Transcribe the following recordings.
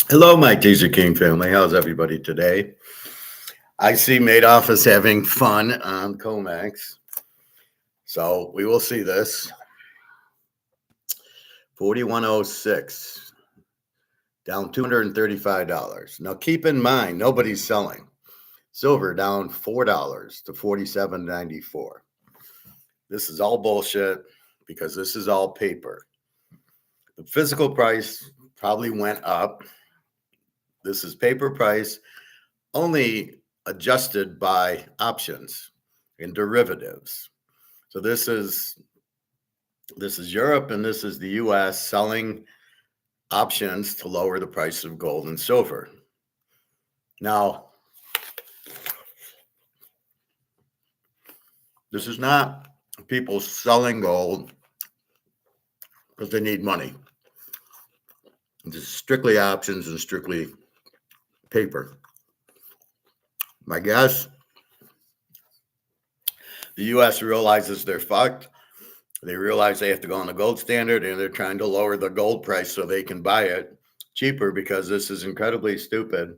Hello, my Teaserking family. How's everybody today? I see Madoff is having fun on comex, so we will see this. 4106, down $235. Now keep in mind, nobody's selling. Silver down $4 to 47.94. This is all bullshit because this is all paper. The physical price probably went up. This is paper price only adjusted by options and derivatives. So this is Europe and this is the US selling options to lower the price of gold and silver. Now, this is not people selling gold because they need money. This is strictly options and strictly paper. My guess, the US realizes they're fucked. They realize they have to go on the gold standard and they're trying to lower the gold price so they can buy it cheaper because this is incredibly stupid.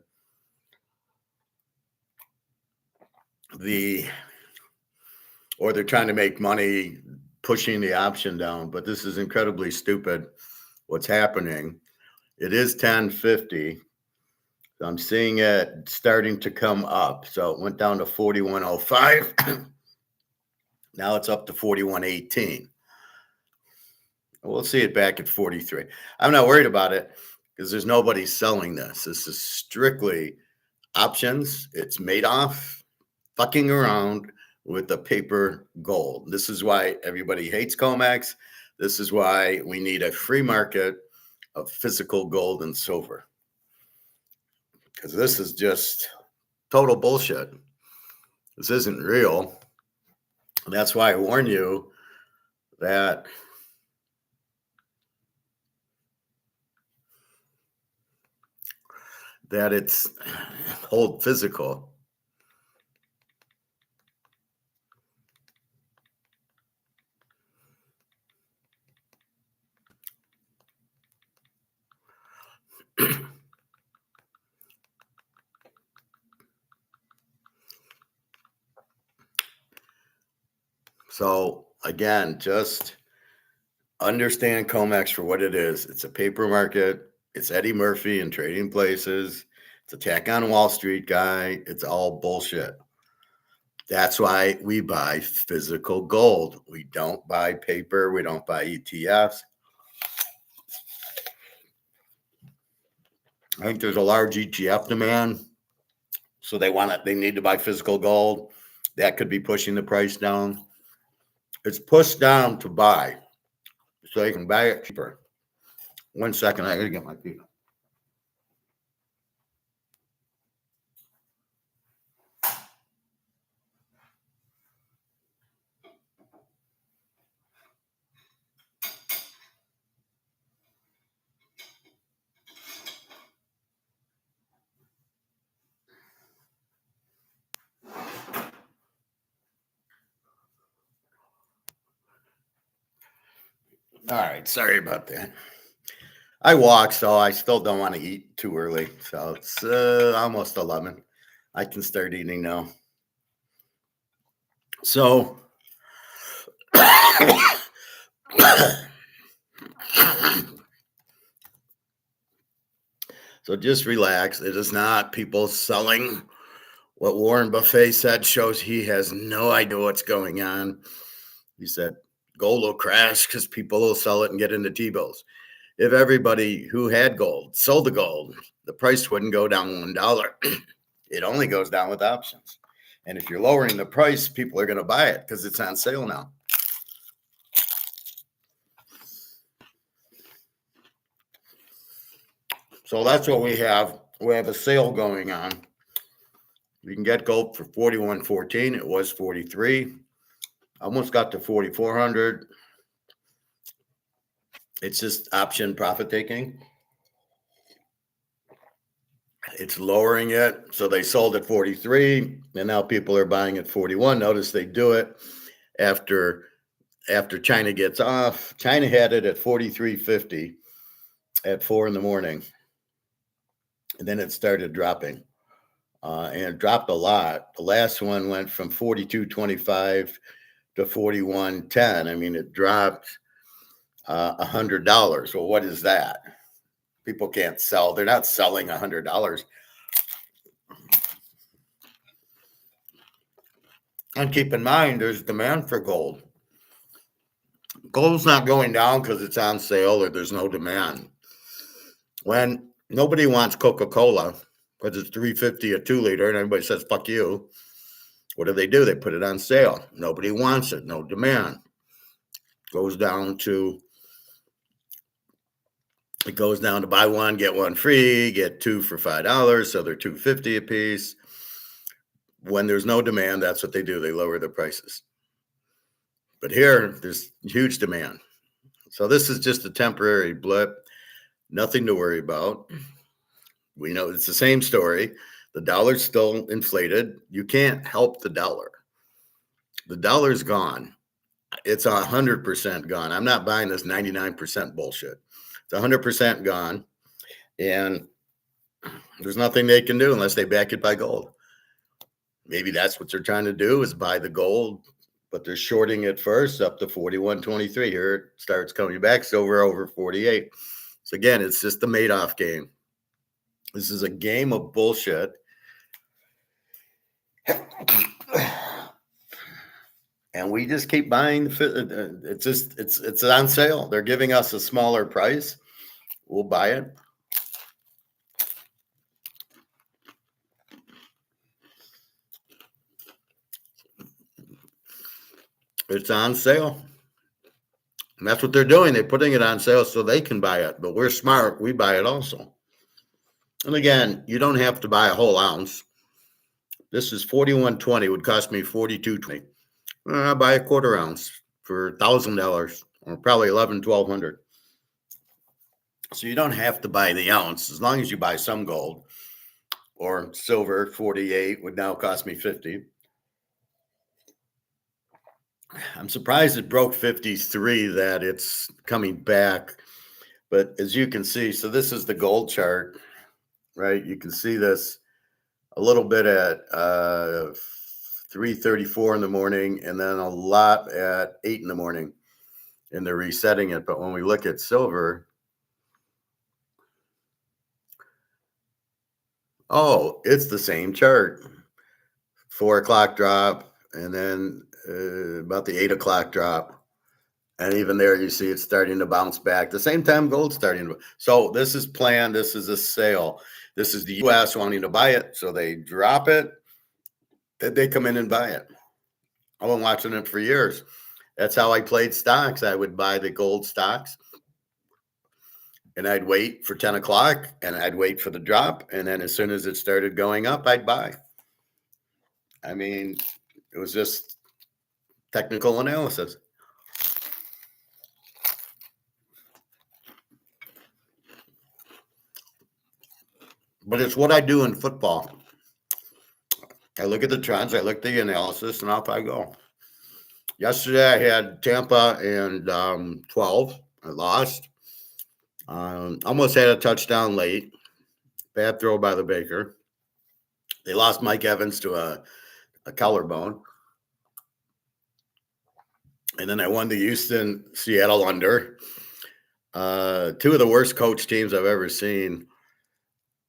Or they're trying to make money pushing the option down, but this is incredibly stupid what's happening. It is 1050. I'm seeing it starting to come up. So it went down to 4105. Now it's up to 4118. We'll see it back at 43. I'm not worried about it because there's nobody selling this. This is strictly options. It's Madoff fucking around with the paper gold. This is why everybody hates comex. This is why we need a free market of physical gold and silver. Because this is just total bullshit. This isn't real. And that's why I warn you that it's hold physical. So again, just understand comex for what it is. It's a paper market. It's Eddie Murphy and Trading Places. It's attack on Wall Street guy. It's all bullshit. That's why we buy physical gold. We don't buy paper. We don't buy ETFs. I think there's a large ETF demand. So they need to buy physical gold. That could be pushing the price down. It's pushed down to buy. So you can buy it cheaper. 1 second, I gotta get my feet. All right, sorry about that. I walk, so I still don't want to eat too early. So it's almost 11. I can start eating now. So, so just relax. It is not people selling. What Warren Buffett said shows he has no idea what's going on. He said gold will crash because people will sell it and get into T-bills. If everybody who had gold sold the gold, the price wouldn't go down $1. It only goes down with options. And if you're lowering the price, people are going to buy it because it's on sale now. So that's what we have. We have a sale going on. You can get gold for 41.14. It was 43. Almost got to 4,400. It's just option profit taking. It's lowering it. So they sold at 43 and now people are buying at 41. Notice they do it after China gets off. China had it at 43.50 at 4 in the morning. and then it started dropping. And it dropped a lot. The last one went from 42.25 to 41.10. I mean, it dropped $100. Well, what is that? People can't sell. They're not selling $100. And keep in mind, there's demand for gold. Gold's not going down because it's on sale or there's no demand. When nobody wants Coca-Cola because it's $3.50 a 2-liter and everybody says, fuck you. What do? They put it on sale. Nobody wants it. No demand. It goes down to buy one, get one free, get two for $5. So they're $2.50 a piece. When there's no demand, that's what they do. They lower the prices. But here, there's huge demand. So this is just a temporary blip. Nothing to worry about. We know it's the same story. The dollar's still inflated. You can't help the dollar. The dollar's gone. It's 100% gone. I'm not buying this 99% bullshit. It's 100% gone. And there's nothing they can do unless they back it by gold. Maybe that's what they're trying to do, is buy the gold, but they're shorting it first up to 41.23. Here it starts coming back. Silver over 48. So again, it's just the Madoff game. This is a game of bullshit. And we just keep buying. It's on sale. They're giving us a smaller price. We'll buy it. It's on sale. And that's what they're doing. They're putting it on sale so they can buy it. But we're smart. We buy it also. And again, you don't have to buy a whole ounce. This is 41.20. It would cost me 42.20. I'll buy a quarter ounce for $1,000 or probably $1,100. So you don't have to buy the ounce as long as you buy some gold. Or silver, 48 would now cost me 50. I'm surprised it broke 53, that it's coming back. But as you can see, so this is the gold chart, right? You can see this a little bit at 3:34 in the morning, and then a lot at 8 in the morning, and they're resetting it. But when we look at silver, oh, it's the same chart. 4 o'clock drop, and then about the 8 o'clock drop. And even there, you see it's starting to bounce back. The same time gold's starting to. So this is planned. This is a sale. This is the U.S. wanting to buy it. So they drop it. Then they come in and buy it. I've been watching it for years. That's how I played stocks. I would buy the gold stocks. And I'd wait for 10 o'clock. And I'd wait for the drop. And then as soon as it started going up, I'd buy. I mean, it was just technical analysis. But it's what I do in football. I look at the trends, I look at the analysis, and off I go. Yesterday, I had Tampa and 12. I lost. Almost had a touchdown late. Bad throw by the Baker. They lost Mike Evans to a collarbone. And then I won the Houston-Seattle under. Two of the worst coach teams I've ever seen.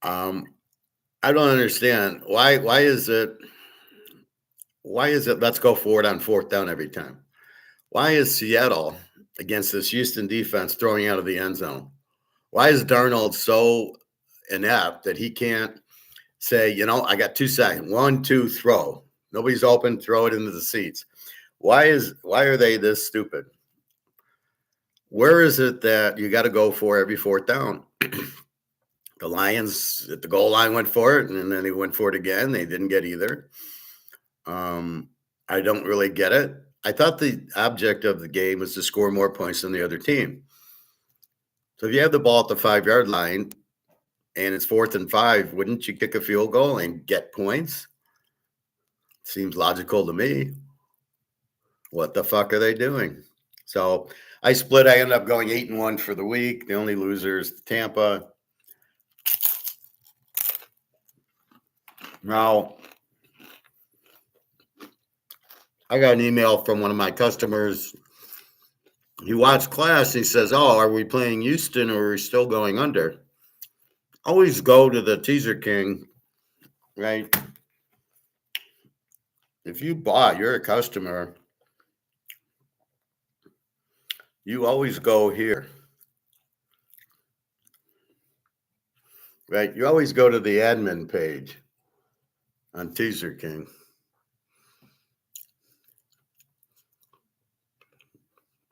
I don't understand why is it let's go forward on fourth down every time? Why is Seattle against this Houston defense throwing out of the end zone? Why is Darnold so inept that he can't say, I got 2 seconds, 1, 2, throw. Nobody's open, throw it into the seats. Why are they this stupid? Where is it that you got to go for every fourth down? The Lions at the goal line went for it, and then they went for it again. They didn't get either. I don't really get it. I thought the object of the game was to score more points than the other team. So if you have the ball at the 5-yard line and it's 4th and 5, wouldn't you kick a field goal and get points? Seems logical to me. What the fuck are they doing? So I split. I ended up going 8-1 for the week. The only loser is Tampa. Now, I got an email from one of my customers. He watched class and he says, "Oh, are we playing Houston or are we still going under?" Always go to the Teaserking, right? If you bought, you're a customer, you always go here, right? You always go to the admin page on Teaserking.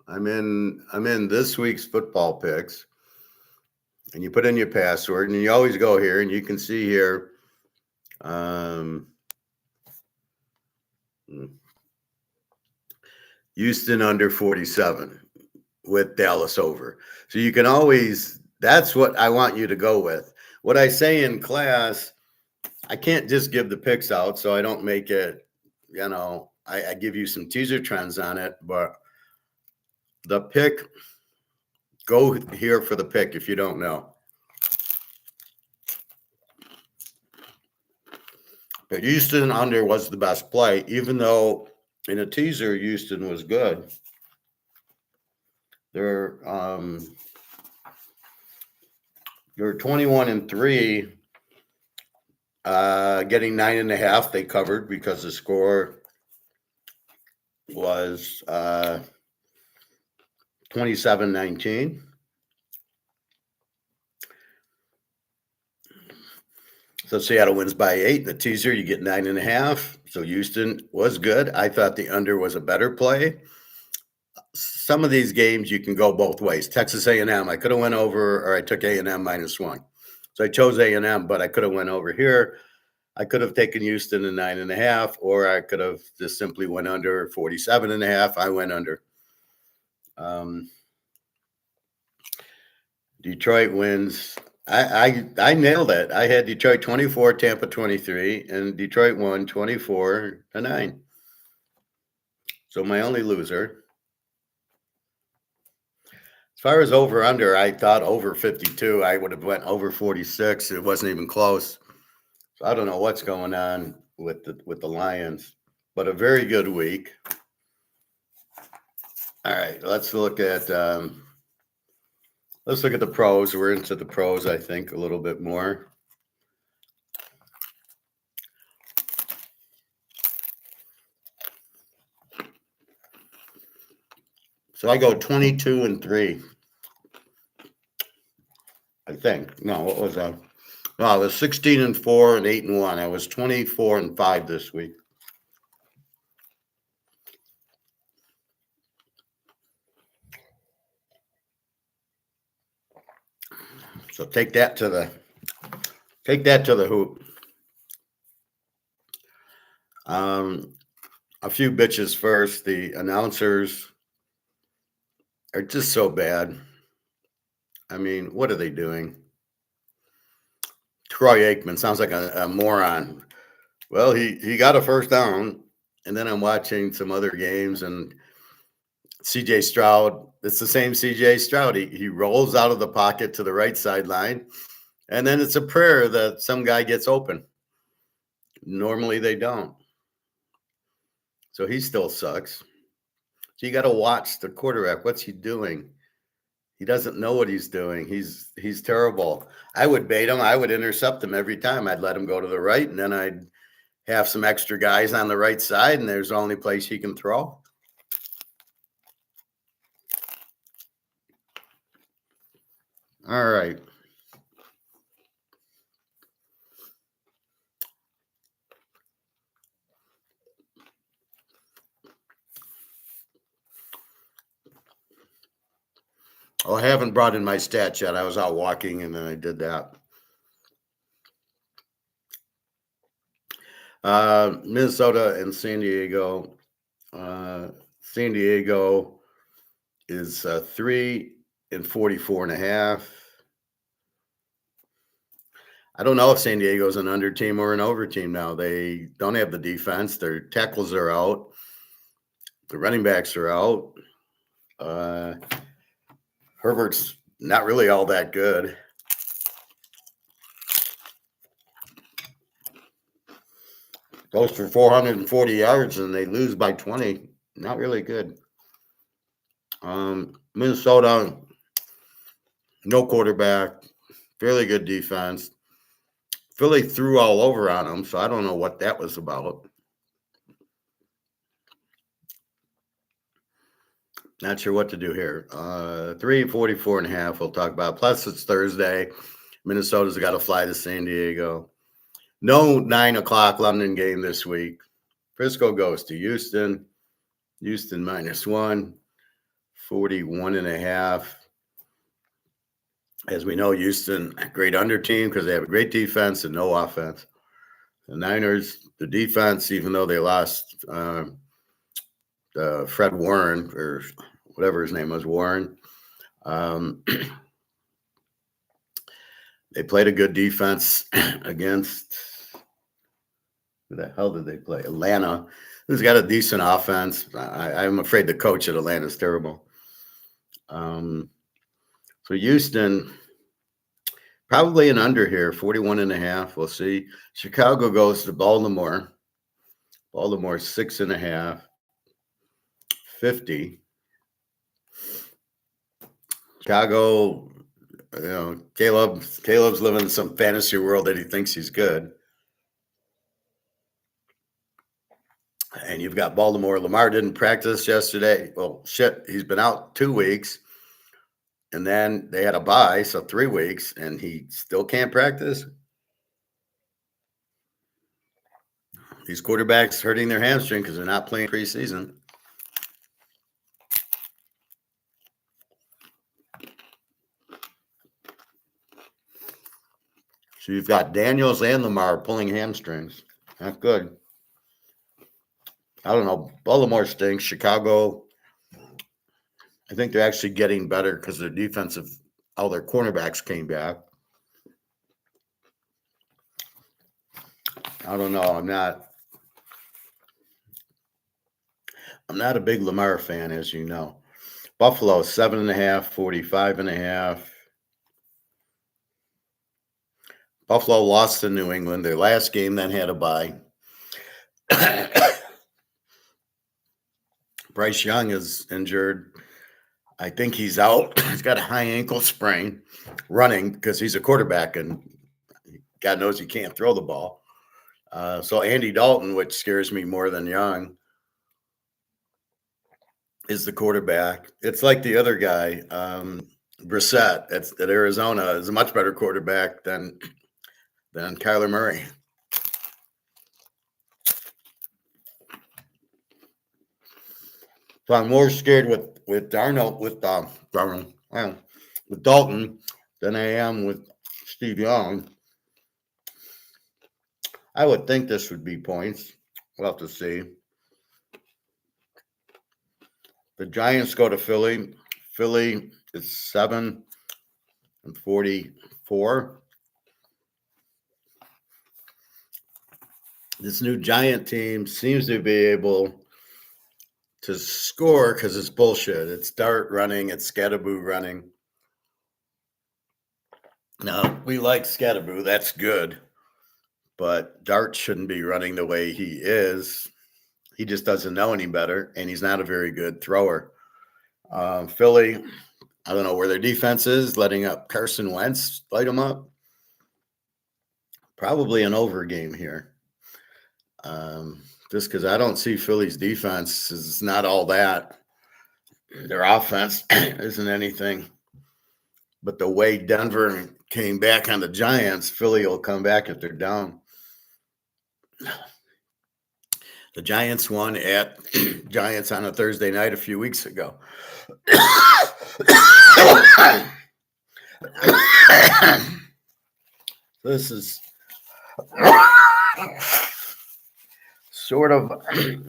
I'm in this week's football picks, and you put in your password, and you always go here, and you can see here, Houston under 47 with Dallas over. So you can always, that's what I want you to go with. What I say in class, I can't just give the picks out, so I don't make it, I give you some teaser trends on it, but the pick, go here for the pick if you don't know. But Houston under was the best play, even though in a teaser, Houston was good. They're 21-3, getting 9.5. They covered because the score was 27-19. So Seattle wins by 8. The teaser, you get 9.5. So Houston was good. I thought the under was a better play. Some of these games you can go both ways. Texas A&M, I could have went over, or I took A&M -1. So I chose A&M, but I could have went over here. I could have taken Houston to 9.5, or I could have just simply went under 47.5. I went under. Detroit wins. I nailed it. I had Detroit 24, Tampa 23, and Detroit won 24-9. So my only loser. As far as over under, I thought over 52. I would have went over 46. It wasn't even close. So I don't know what's going on with the Lions, but a very good week. All right, let's look at the pros. We're into the pros, I think, a little bit more. So I go 22-3. I think. No, what was that? No, I was 16-4 and 8-1. I was 24-5 this week. So take that to the hoop. A few bitches first. The announcers are just so bad. I mean, what are they doing? Troy Aikman sounds like a moron. Well, he got a first down, and then I'm watching some other games, and CJ Stroud, it's the same CJ Stroud. He rolls out of the pocket to the right sideline, and then it's a prayer that some guy gets open. Normally they don't. So he still sucks. So you got to watch the quarterback. What's he doing? He doesn't know what he's doing. He's terrible. I would bait him. I would intercept him every time. I'd let him go to the right, and then I'd have some extra guys on the right side, and there's the only place he can throw. All right. Oh, I haven't brought in my stats yet. I was out walking, and then I did that. Minnesota and San Diego. San Diego is 3-44.5. I don't know if San Diego's an under team or an over team now. They don't have the defense. Their tackles are out. The running backs are out. Herbert's not really all that good. Goes for 440 yards and they lose by 20. Not really good. Minnesota, no quarterback, fairly good defense. Philly threw all over on them, so I don't know what that was about. Not sure what to do here. 344.5 we'll talk about. Plus, it's Thursday. Minnesota's got to fly to San Diego. No 9 o'clock London game this week. Frisco goes to Houston. Houston -1, 41.5. As we know, Houston, great under team because they have a great defense and no offense. The Niners, the defense, even though they lost Fred Warren, or whatever his name was, Warren, they played a good defense against, who the hell did they play? Atlanta, who's got a decent offense. I'm afraid the coach at Atlanta is terrible. So Houston, probably an under here, 41.5. We'll see. Chicago goes to Baltimore. Baltimore 6.5, 50. Chicago, Caleb's living in some fantasy world that he thinks he's good. And you've got Baltimore. Lamar didn't practice yesterday. Well, shit, he's been out 2 weeks. And then they had a bye, so 3 weeks, and he still can't practice. These quarterbacks hurting their hamstring because they're not playing preseason. So you've got Daniels and Lamar pulling hamstrings. Not good. I don't know. Baltimore stinks. Chicago, I think they're actually getting better because their defensive, all their cornerbacks came back. I don't know. I'm not a big Lamar fan, as you know. Buffalo 7.5, 45.5. Buffalo lost to New England. Their last game then had a bye. Bryce Young is injured. I think he's out. He's got a high ankle sprain running because he's a quarterback and God knows he can't throw the ball. So Andy Dalton, which scares me more than Young, is the quarterback. It's like the other guy, Brissett at Arizona, is a much better quarterback than Kyler Murray. So I'm more scared with Dalton than I am with Steve Young. I would think this would be points. We'll have to see. The Giants go to Philly. Philly is 7-44. This new Giant team seems to be able to score because it's bullshit. It's Dart running. It's Scatterboo running. Now, we like Scatterboo. That's good. But Dart shouldn't be running the way he is. He just doesn't know any better, and he's not a very good thrower. Philly, I don't know where their defense is, letting up Carson Wentz, light them up. Probably an over game here. Just because I don't see Philly's defense is not all that. Their offense isn't anything. But the way Denver came back on the Giants, Philly will come back if they're down. The Giants won at Giants on a Thursday night a few weeks ago. This is sort of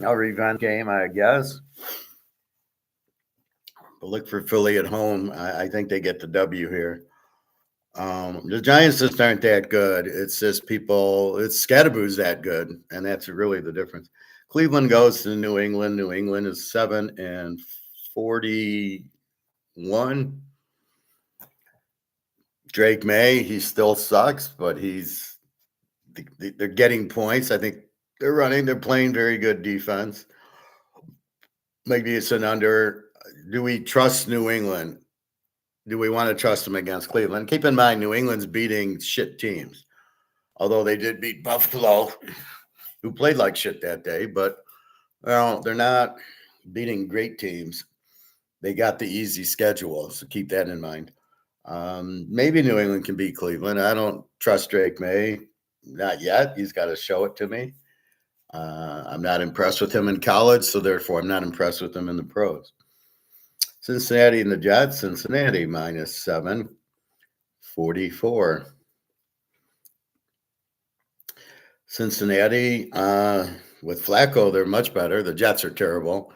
a revenge game, I guess. But look for Philly at home. I think they get the W here. The Giants just aren't that good. It's just it's Scatterboo's that good, and that's really the difference. Cleveland goes to New England. New England is 7-41. Drake May, he still sucks, but they're getting points. I think They're running. They're playing very good defense. Maybe it's an under. Do we trust New England? Do we want to trust them against Cleveland? Keep in mind, New England's beating shit teams. Although they did beat Buffalo, who played like shit that day. But, well, they're not beating great teams. They got the easy schedule, so keep that in mind. Maybe New England can beat Cleveland. I don't trust Drake May. Not yet. He's got to show it to me. I'm not impressed with him in college, so therefore I'm not impressed with him in the pros. Cincinnati and the Jets. Cincinnati -7, 44. Cincinnati, with Flacco, they're much better. The Jets are terrible.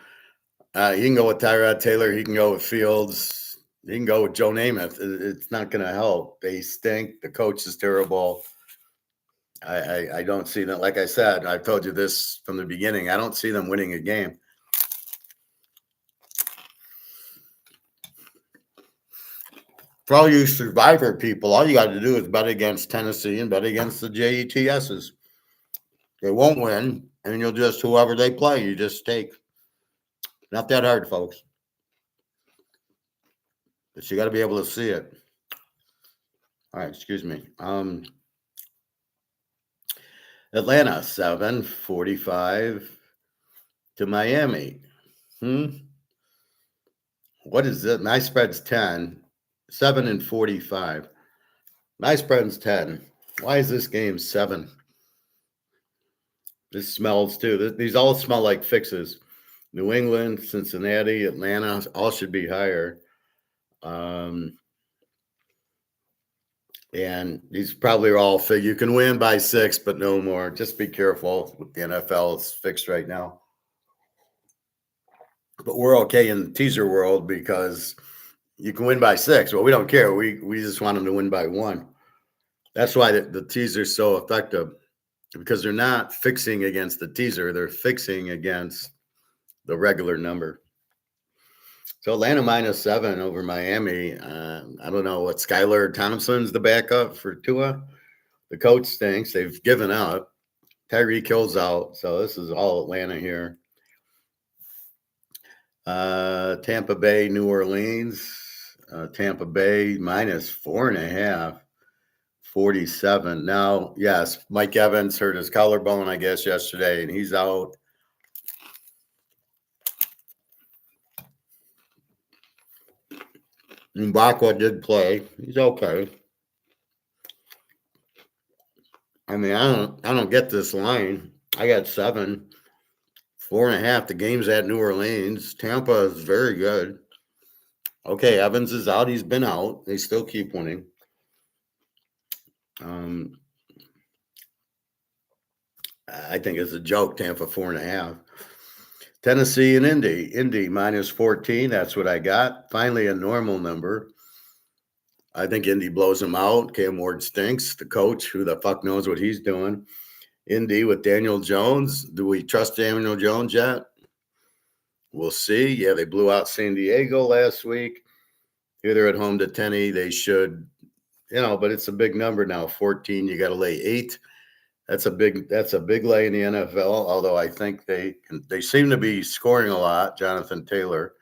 He can go with Tyrod Taylor. He can go with Fields. He can go with Joe Namath. It's not going to help. They stink. The coach is terrible. I don't see that. Like I said, I've told you this from the beginning. I don't see them winning a game. For all you Survivor people, all you got to do is bet against Tennessee and bet against the JETSs. They won't win, and you'll just, whoever they play, you just take. Not that hard, folks. But you got to be able to see it. All right, excuse me. Atlanta, 7-45 to Miami. What is it? My spread's 10. 7-45. My spread's 10. Why is this game 7? This smells too. These all smell like fixes. New England, Cincinnati, Atlanta, all should be higher. And these probably are all fixed. You can win by 6, but no more. Just be careful with the NFL. It's fixed right now. But we're okay in the teaser world because you can win by 6. Well, we don't care. We just want them to win by 1. That's why the teaser is so effective, because they're not fixing against the teaser. They're fixing against the regular number. So Atlanta -7 over Miami. I don't know what Skylar Thompson's the backup for Tua. The coach stinks. They've given up. Tyreek Hill's out. So this is all Atlanta here. Tampa Bay, New Orleans. Tampa Bay -4.5. 47. Now, yes, Mike Evans hurt his collarbone, I guess, yesterday, and he's out. Mbakwa did play. He's okay. I mean, I don't get this line. I got 7, 4.5. The game's at New Orleans. Tampa is very good. Okay, Evans is out. He's been out. They still keep winning. I think it's a joke. Tampa 4.5. Tennessee and Indy. Indy -14. That's what I got. Finally, a normal number. I think Indy blows them out. Cam Ward stinks. The coach, who the fuck knows what he's doing. Indy with Daniel Jones. Do we trust Daniel Jones yet? We'll see. Yeah, they blew out San Diego last week. Here they're at home to Tennessee. They should, but it's a big number now. 14. You got to lay 8. That's a big lay in the NFL. Although I think they seem to be scoring a lot. Jonathan Taylor.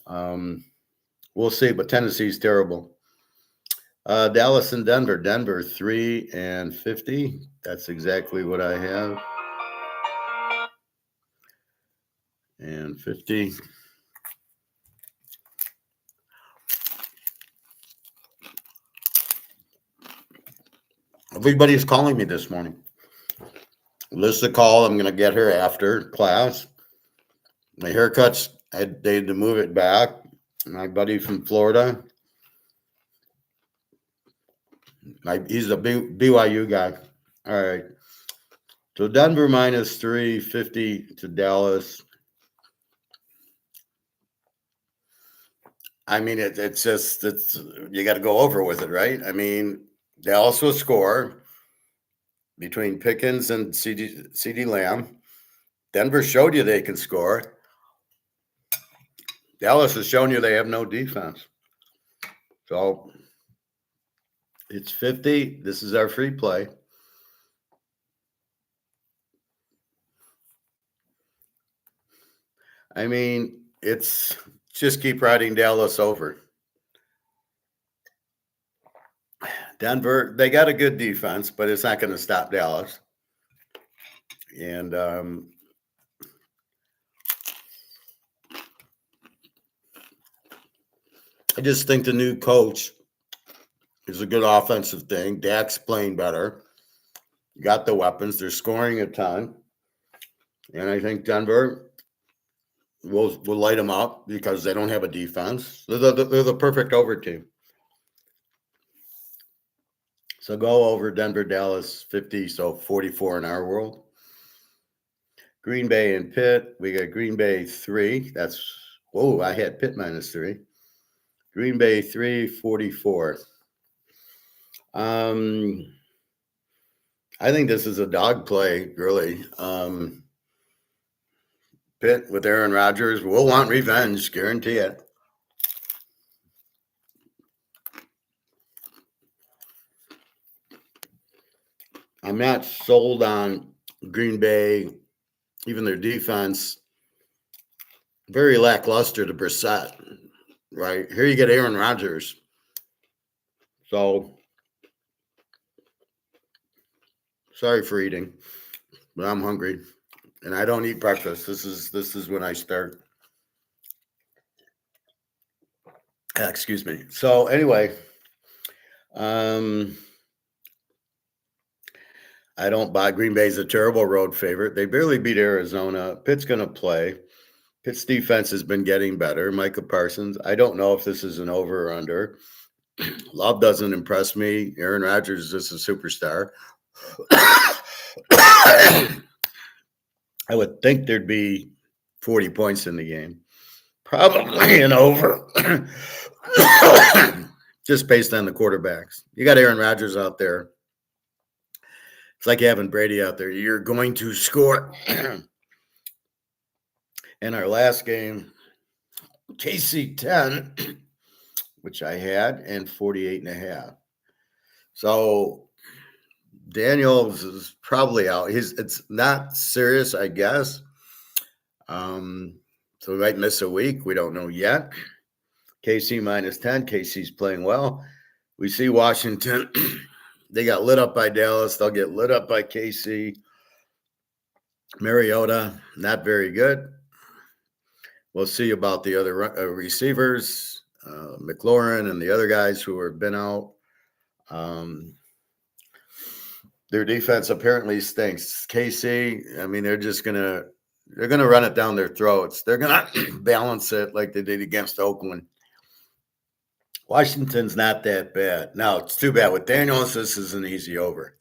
We'll see. But Tennessee's terrible. Dallas and Denver. Denver 3-50. That's exactly what I have. And 50. Everybody's calling me this morning. Lisa call. I'm going to get her after class. My haircuts, they had to move it back. My buddy from Florida. He's a BYU guy. All right. So Denver -3, 50 to Dallas. I mean, it's you got to go over with it, right? I mean, Dallas will score between Pickens and CD Lamb. Denver showed you they can score. Dallas has shown you they have no defense. So it's 50. This is our free play. I mean, it's just keep riding Dallas over. Denver, they got a good defense, but it's not going to stop Dallas. And I just think the new coach is a good offensive thing. Dak's playing better. Got the weapons. They're scoring a ton. And I think Denver will light them up because they don't have a defense. They're the perfect over team. So go over Denver, Dallas, 50, so 44 in our world. Green Bay and Pitt. We got Green Bay 3. That's, whoa, I had Pitt -3. Green Bay 3, 44. I think this is a dog play, really. Pitt with Aaron Rodgers will want revenge, guarantee it. I'm not sold on Green Bay, even their defense. Very lackluster to Brissett, right? Here you get Aaron Rodgers. So, sorry for eating, but I'm hungry, and I don't eat breakfast. This is when I start. Excuse me. So anyway, I don't buy Green Bay's a terrible road favorite. They barely beat Arizona. Pitt's going to play. Pitt's defense has been getting better. Micah Parsons. I don't know if this is an over or under. Love doesn't impress me. Aaron Rodgers is just a superstar. I would think there'd be 40 points in the game. Probably an over. Just based on the quarterbacks. You got Aaron Rodgers out there. It's like having Brady out there. You're going to score. In our last game, KC 10, which I had, and 48.5. So Daniels is probably out. It's not serious, I guess. So we might miss a week. We don't know yet. KC -10. KC's playing well. We see Washington. They got lit up by Dallas. They'll get lit up by KC. Mariota, not very good. We'll see about the other receivers, McLaurin and the other guys who have been out. Their defense apparently stinks. KC, I mean, they're gonna run it down their throats. They're gonna balance it like they did against Oakland. Washington's not that bad. Now, it's too bad with Daniels. This is an easy over.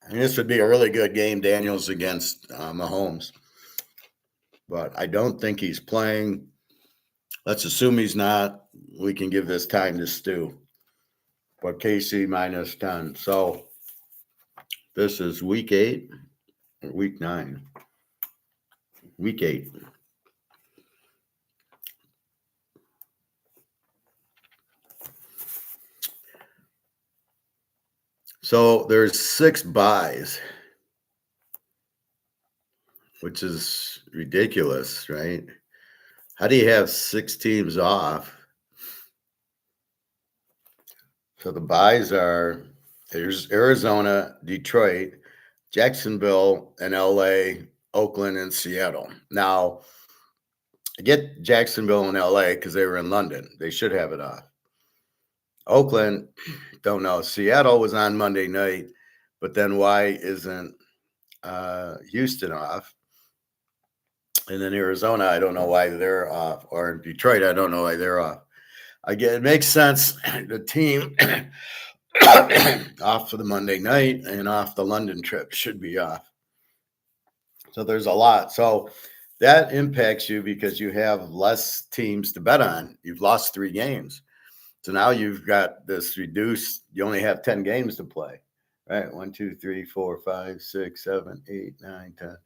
And this would be a really good game, Daniels against Mahomes. But I don't think he's playing. Let's assume he's not. We can give this time to stew. But KC -10. So this is week 8 or week 9. Week 8. So there's 6 buys, which is ridiculous, right? How do you have 6 teams off? So the buys are, there's Arizona, Detroit, Jacksonville, and LA, Oakland, and Seattle. Now, I get Jacksonville and LA because they were in London. They should have it off. Oakland, don't know. Seattle was on Monday night, but then why isn't Houston off? And then Arizona, I don't know why they're off. Or Detroit, I don't know why they're off. Again, it makes sense. The team off for the Monday night and off the London trip should be off. So there's a lot. So that impacts you because you have less teams to bet on. You've lost 3 games. So now you've got this reduced, you only have 10 games to play, right? 1, 2, 3, 4, 5, 6, 7, 8, 9, 10.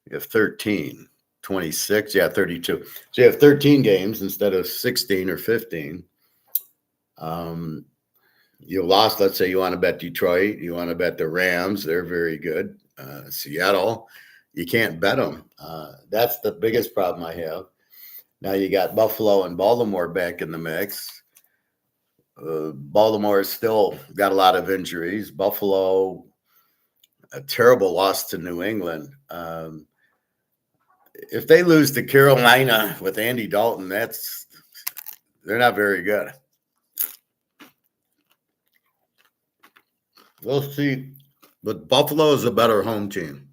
You have 13, 26, 32. So you have 13 games instead of 16 or 15. You lost, let's say you want to bet Detroit, you want to bet the Rams, they're very good. Seattle, You can't bet them. That's the biggest problem I have. Now you got Buffalo and Baltimore back in the mix. Baltimore has still got a lot of injuries. Buffalo, a terrible loss to New England. If they lose to Carolina with Andy Dalton, they're not very good. We'll see. But Buffalo is a better home team.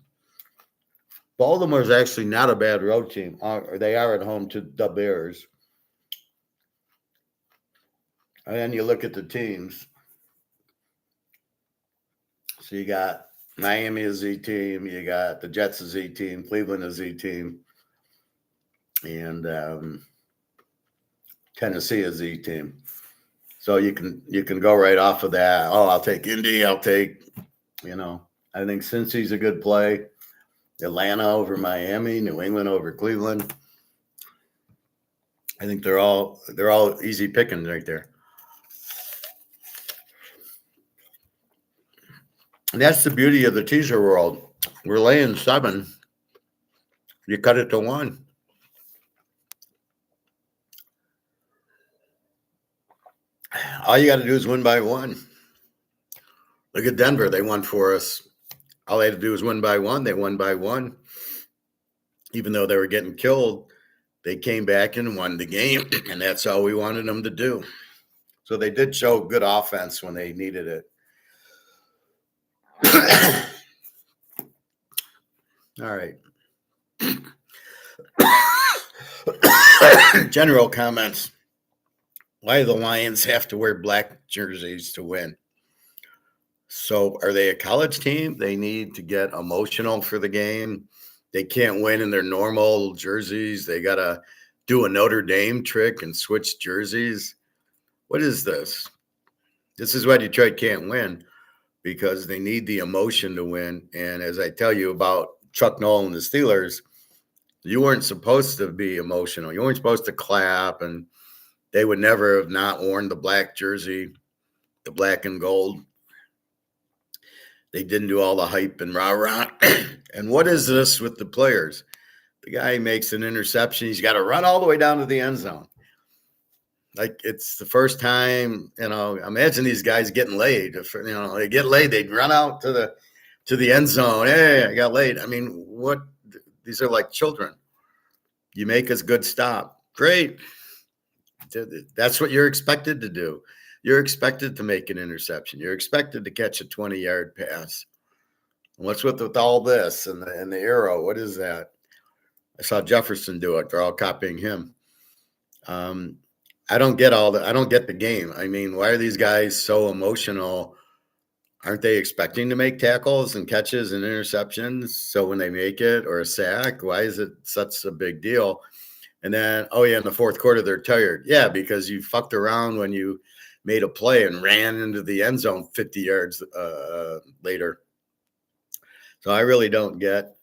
Baltimore is actually not a bad road team. They are at home to the Bears. And then you look at the teams. So you got Miami a Z team, you got the Jets a Z team, Cleveland a Z team, and Tennessee a Z team. So you can go right off of that. Oh, I'll take Indy. I think Cincy's a good play. Atlanta over Miami, New England over Cleveland. I think they're all easy pickings right there. And that's the beauty of the teaser world. We're laying 7. You cut it to 1. All you got to do is win by 1. Look at Denver. They won for us. All they had to do was win by 1. They won by 1. Even though they were getting killed, they came back and won the game, and that's all we wanted them to do. So they did show good offense when they needed it. All right. General comments. Why do the Lions have to wear black jerseys to win? So are they a college team? They need to get emotional for the game. They can't win in their normal jerseys. They got to do a Notre Dame trick and switch jerseys. What is this? This is why Detroit can't win, because they need the emotion to win. And as I tell you about Chuck Noll and the Steelers, you weren't supposed to be emotional. You weren't supposed to clap, and they would never have not worn the black jersey, the black and gold. They didn't do all the hype and rah-rah. And what is this with the players? The guy makes an interception. He's got to run all the way down to the end zone. Like, it's the first time, imagine these guys getting laid. If, they get laid, they'd run out to the end zone. Hey, I got laid. I mean, what? These are like children. You make us good stop. Great. That's what you're expected to do. You're expected to make an interception. You're expected to catch a 20-yard pass. What's with all this and the arrow? What is that? I saw Jefferson do it. They're all copying him. I don't get I don't get the game. I mean, why are these guys so emotional? Aren't they expecting to make tackles and catches and interceptions? So when they make it, or a sack, why is it such a big deal? And then, in the fourth quarter, they're tired. Yeah, because you fucked around when you made a play and ran into the end zone 50 yards later. So I really don't get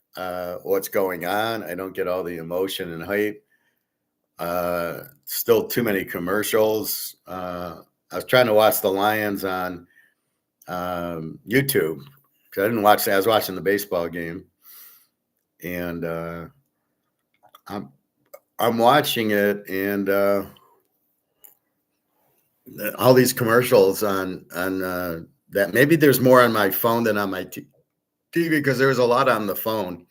what's going on. I don't get all the emotion and hype. Still too many commercials. I was trying to watch the Lions on YouTube, because I didn't watch. I was watching the baseball game, and I'm watching it, and all these commercials on that. Maybe there's more on my phone than on my TV, because there's a lot on the phone.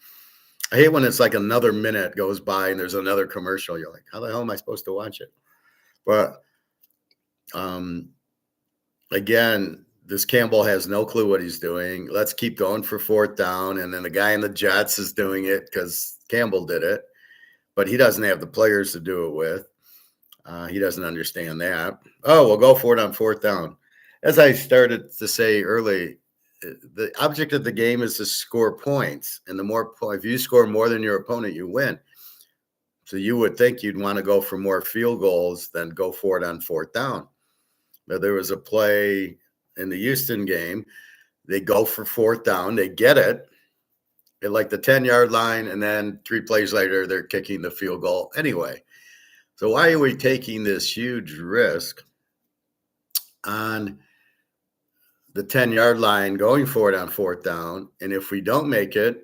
I hate when it's like another minute goes by and there's another commercial. You're like, how the hell am I supposed to watch it? But again, this Campbell has no clue what he's doing. Let's keep going for 4th down. And then the guy in the Jets is doing it because Campbell did it, but he doesn't have the players to do it with. He doesn't understand that. Oh, we'll go for it on 4th down. As I started to say early, the object of the game is to score points. And the more if you score more than your opponent, you win. So you would think you'd want to go for more field goals than go for it on 4th down. But there was a play in the Houston game. They go for 4th down. They get it at like the 10-yard line. And then 3 plays later, they're kicking the field goal anyway. So why are we taking this huge risk on the 10-yard line going for it on 4th down? And if we don't make it,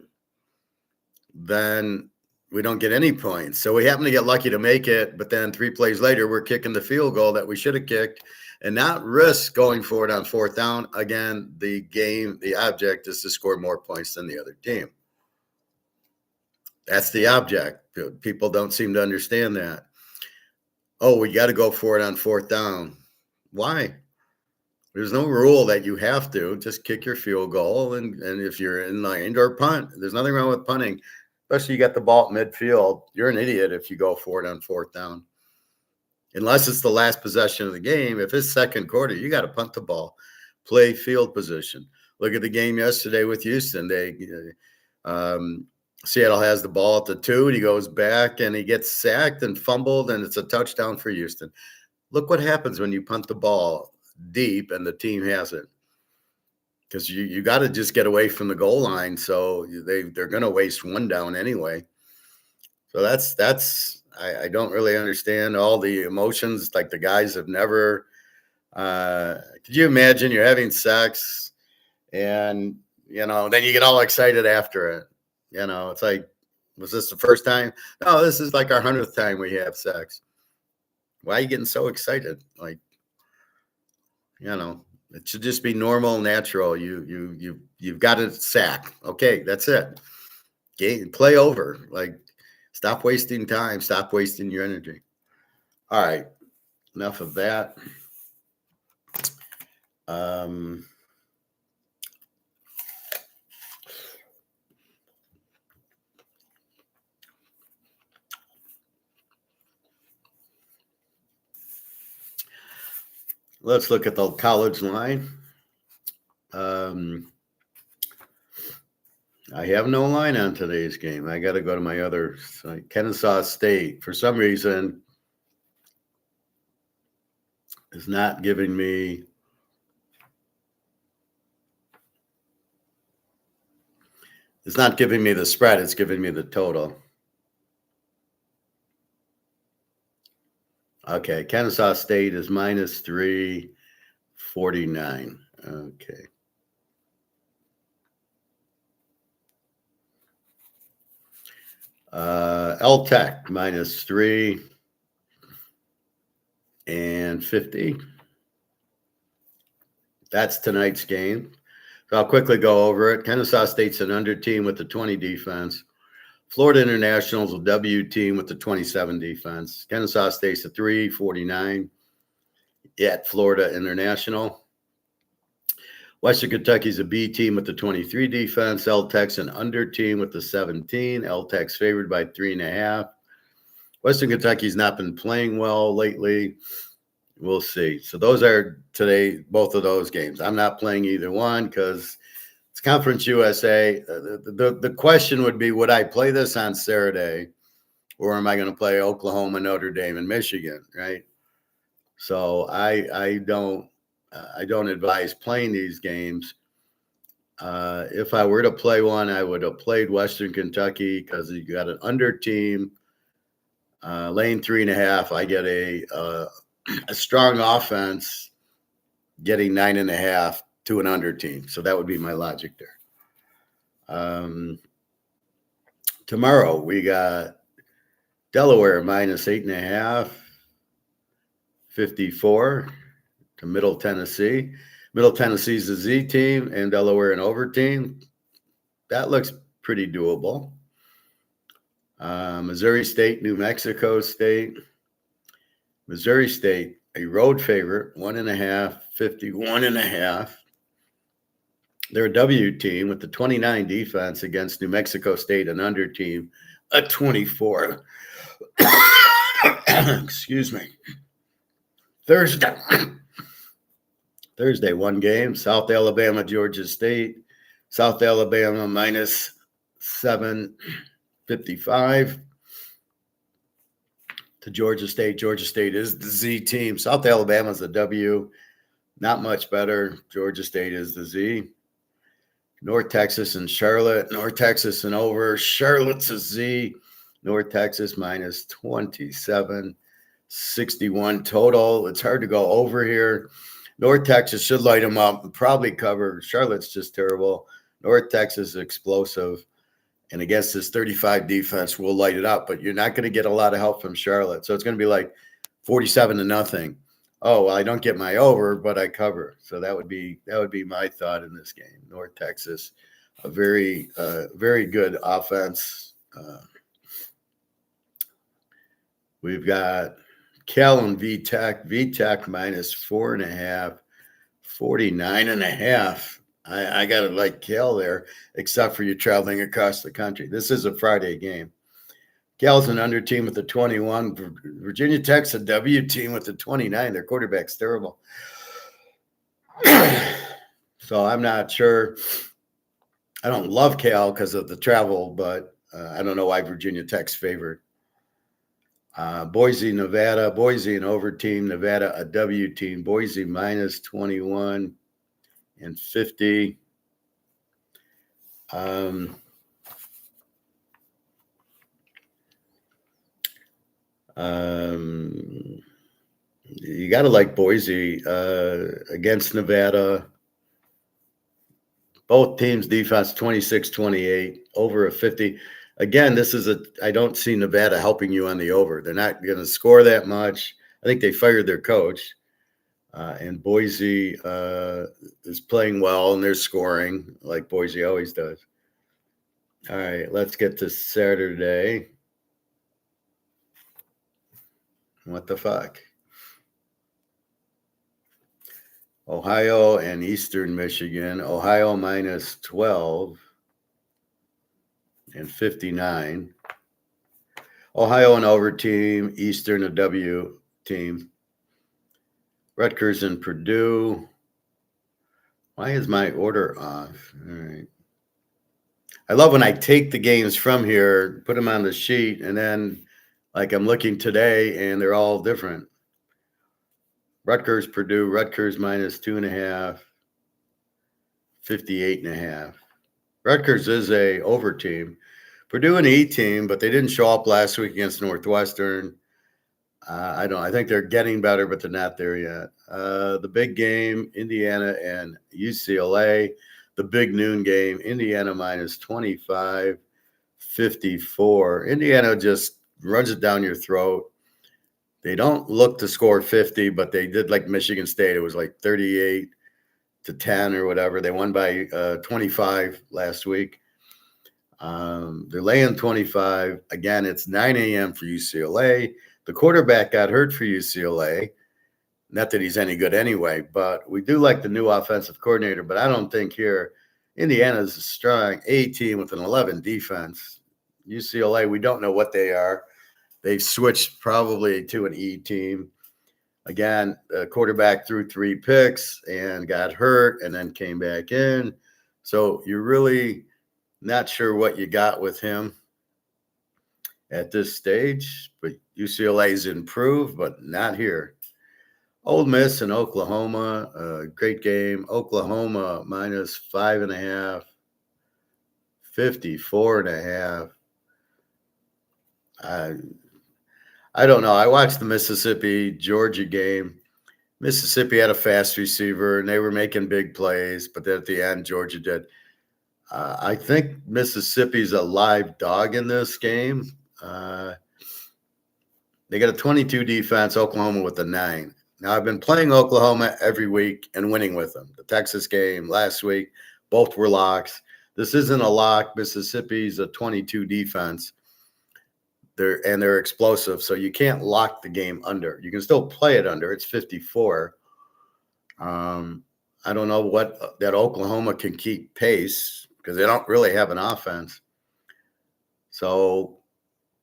then we don't get any points. So we happen to get lucky to make it, but then 3 plays later, we're kicking the field goal that we should have kicked and not risk going for it on 4th down. Again, the object is to score more points than the other team. That's the object. People don't seem to understand that. Oh, we got to go for it on 4th down. Why? There's no rule that you have to. Just kick your field goal, and if you're in line or punt, there's nothing wrong with punting. Especially you got the ball at midfield. You're an idiot if you go for it on 4th down. Unless it's the last possession of the game. If it's second quarter, you got to punt the ball, play field position. Look at the game yesterday with Houston. Seattle has the ball at the 2, and he goes back, and he gets sacked and fumbled, and it's a touchdown for Houston. Look what happens when you punt the ball deep and the team has it. Because you got to just get away from the goal line, so they're going to waste 1 down anyway. So that's I don't really understand all the emotions. Like the guys have never. Could you imagine you're having sex, and then you get all excited after it? It's like, was this the first time? No, this is like our 100th time we have sex. Why are you getting so excited? Like, it should just be normal, natural. You've got a sack. Okay, that's it. Play over. Like, stop wasting time. Stop wasting your energy. All right, enough of that. Let's look at the college line. I have no line on today's game. I got to go to my other site. Kennesaw State, for some reason, is not giving me. It's not giving me the spread. It's giving me the total. Okay, Kennesaw State is minus 349. Okay. L-Tech minus 3 and 50. That's tonight's game. So I'll quickly go over it. Kennesaw State's an under team with the 20 defense. Florida International's a W team with the 27 defense. Kennesaw State's a 349 at Florida International. Western Kentucky's a B team with the 23 defense. L-Tech's an under team with the 17. L-Tech's favored by 3.5. Western Kentucky's not been playing well lately. We'll see. So those are today, both of those games. I'm not playing either one because it's Conference USA. The question would be, would I play this on Saturday, or am I going to play Oklahoma, Notre Dame, and Michigan, right? So I don't advise playing these games. If I were to play one, I would have played Western Kentucky because you got an under team, lane 3.5. I get a strong offense, getting 9.5 to an under team. So that would be my logic there. Tomorrow we got Delaware minus 8.5, 54 to Middle Tennessee. Middle Tennessee's a Z team and Delaware an over team. That looks pretty doable. Missouri State, New Mexico State. Missouri State, a road favorite, 1.5, 51.5. They're a W team with the 29 defense against New Mexico State, an under team, a 24. Excuse me. Thursday, one game, South Alabama, Georgia State. South Alabama minus 7.55 to Georgia State. Georgia State is the Z team. South Alabama's a W. Not much better. Georgia State is the Z. North Texas and Charlotte. North Texas and over. Charlotte's a Z. North Texas minus 27. 61 total. It's hard to go over here. North Texas should light them up and probably cover. Charlotte's just terrible. North Texas explosive. And against this 35 defense, we'll light it up, but you're not going to get a lot of help from Charlotte. So it's going to be like 47-0. Oh, well, I don't get my over, but I cover. So that would be my thought in this game. North Texas, a very good offense. We've got Cal and VTech. VTech minus 4.5, 49.5. I got to like Cal there, except for you traveling across the country. This is a Friday game. Cal's an under team with the 21. Virginia Tech's a W team with the 29. Their quarterback's terrible. So I'm not sure. I don't love Cal because of the travel, but I don't know why Virginia Tech's favored. Boise, Nevada. Boise an over team. Nevada a W team. Boise minus 21 and 50. You got to like Boise against Nevada. Both teams' defense 26-28, over a 50. Again, I don't see Nevada helping you on the over. They're not going to score that much. I think they fired their coach. And Boise is playing well, and they're scoring like Boise always does. All right, let's get to Saturday. What the fuck? Ohio and Eastern Michigan. Ohio minus 12 and 59. Ohio an over team. Eastern a W team. Rutgers and Purdue. Why is my order off? All right. I love when I take the games from here, put them on the sheet, and then like I'm looking today and they're all different. Rutgers, Purdue, Rutgers minus 2.5, 58.5. Rutgers is a over team. Purdue an E team, but they didn't show up last week against Northwestern. I think they're getting better, but they're not there yet. The big game, Indiana and UCLA. The big noon game, Indiana minus 25, 54. Indiana just runs it down your throat. They don't look to score 50, but they did like Michigan State. It was like 38-10 or whatever. They won by 25 last week. They're laying 25. Again, it's 9 a.m. for UCLA. The quarterback got hurt for UCLA. Not that he's any good anyway, but we do like the new offensive coordinator. But I don't think here Indiana's a strong A team with an 11 defense. UCLA, we don't know what they are. They've switched probably to an E team. Again, the quarterback threw 3 picks and got hurt and then came back in. So you're really not sure what you got with him at this stage. But UCLA's improved, but not here. Ole Miss and Oklahoma, great game. Oklahoma minus 5.5, 54.5. I don't know. I watched the Mississippi-Georgia game. Mississippi had a fast receiver, and they were making big plays, but then at the end, Georgia did. I think Mississippi's a live dog in this game. They got a 22 defense, Oklahoma with a 9. Now, I've been playing Oklahoma every week and winning with them. The Texas game last week, both were locks. This isn't a lock. Mississippi's a 22 defense. They're explosive, so you can't lock the game under. You can still play it under. It's 54. I don't know what that Oklahoma can keep pace because they don't really have an offense. So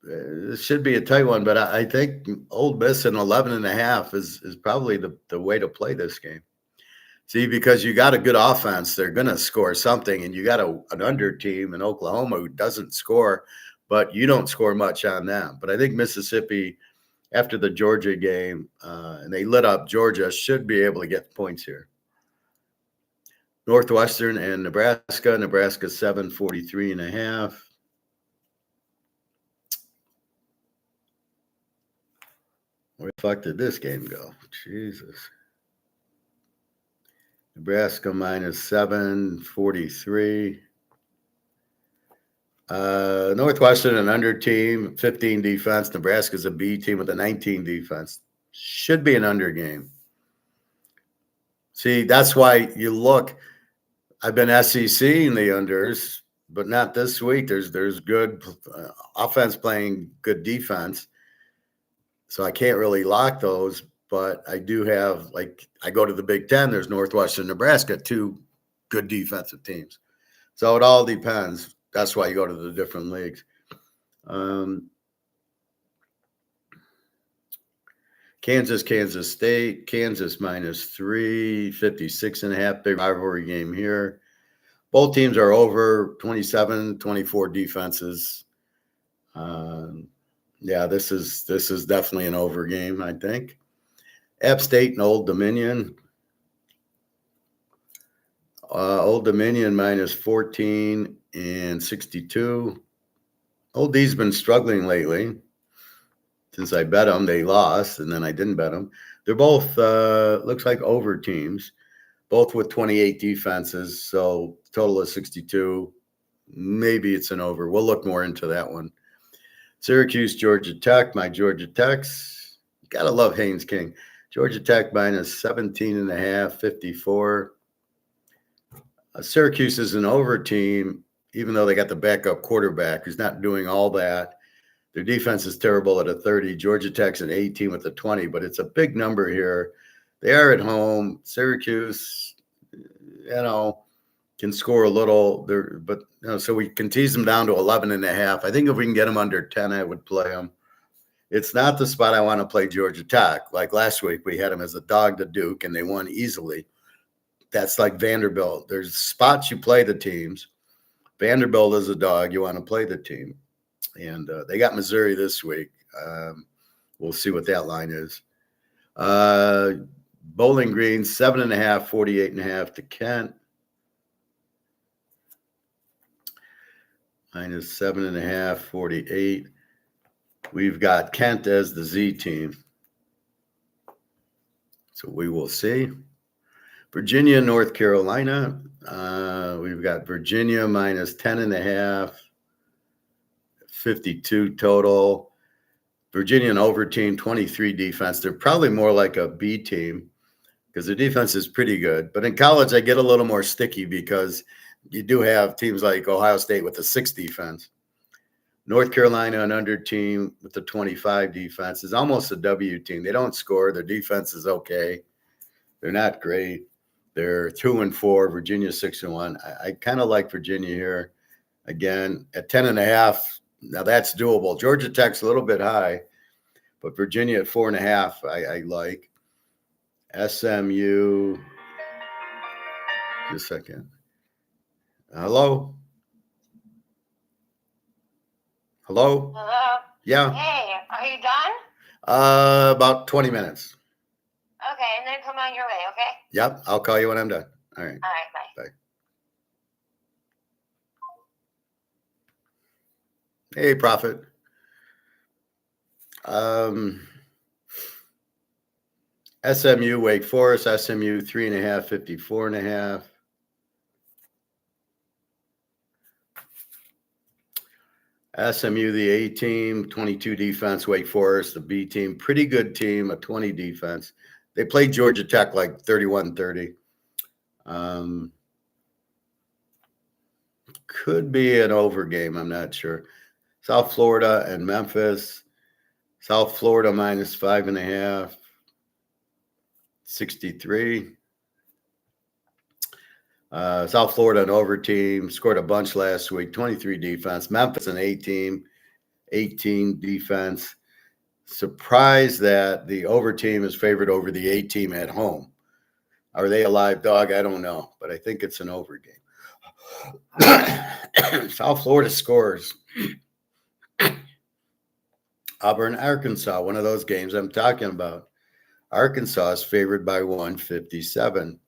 this should be a tight one, but I think Ole Miss in 11.5 is probably the way to play this game. See, because you got a good offense, they're going to score something, and you got an under team in Oklahoma who doesn't score, but you don't score much on them. But I think Mississippi, after the Georgia game, and they lit up Georgia, should be able to get points here. Northwestern and Nebraska. Nebraska 743.5. Where the fuck did this game go? Jesus. Nebraska minus 743. Northwestern, an under team, 15 defense. Nebraska's a B team with a 19 defense. Should be an under game. See, that's why you look. I've been SEC in the unders, but not this week. There's good offense playing good defense, so I can't really lock those. But I do have, like, I go to the Big Ten. There's Northwestern, Nebraska, two good defensive teams. So it all depends. That's why you go to the different leagues. Kansas State, Kansas -3, 56.5, big rivalry game here. Both teams are over 27, 24 defenses. Yeah, this is definitely an over game, I think. App State and Old Dominion. Old Dominion -14 and 62. Old D's been struggling lately. Since I bet them, they lost, and then I didn't bet them. They're both, looks like over teams, both with 28 defenses, so total of 62. Maybe it's an over. We'll look more into that one. Syracuse, Georgia Tech, my Georgia Techs. You got to love Haynes King. Georgia Tech -17.5, 54. Syracuse is an over team, even though they got the backup quarterback who's not doing all that. Their defense is terrible at a 30. Georgia Tech's an 18 with a 20, but it's a big number here. They are at home. Syracuse, can score a little there, but so we can tease them down to 11.5. I think if we can get them under 10, I would play them. It's not the spot I want to play Georgia Tech. Like last week, we had them as a dog to Duke, and they won easily. That's like Vanderbilt. There's spots you play the teams. Vanderbilt is a dog. You want to play the team. And they got Missouri this week. We'll see what that line is. Bowling Green, 7.5, 48.5 to Kent. -7.5, 48. We've got Kent as the Z team. So we will see. Virginia, North Carolina. We've got Virginia -10.5. 52 total. Virginia, an over team, 23 defense. They're probably more like a B team because their defense is pretty good. But in college, I get a little more sticky because you do have teams like Ohio State with a 6 defense. North Carolina, an under team with a 25 defense, is almost a W team. They don't score. Their defense is okay. They're not great. They're 2-4. Virginia 6-1. I kind of like Virginia here. Again, at 10.5. Now that's doable. Georgia Tech's a little bit high, but Virginia at 4.5, I like. SMU. Just a second. Hello? Hello? Hello? Yeah. Hey, are you done? About 20 minutes. Okay, and then come on your way, okay? Yep, I'll call you when I'm done. All right. All right, bye. Bye. Hey, Prophet. SMU, Wake Forest, SMU 3.5, 54.5. SMU, the A team, 22 defense. Wake Forest, the B team, pretty good team, a 20 defense. They played Georgia Tech like 31-30. Could be an over game. I'm not sure. South Florida and Memphis. South Florida -5.5. 63. South Florida, an over team, scored a bunch last week, 23 defense. Memphis, an A team, 18 defense. Surprised that the over team is favored over the A team at home. Are they a live dog? I don't know, but I think it's an over game. South Florida scores. Auburn, Arkansas, one of those games I'm talking about. Arkansas is favored by 157.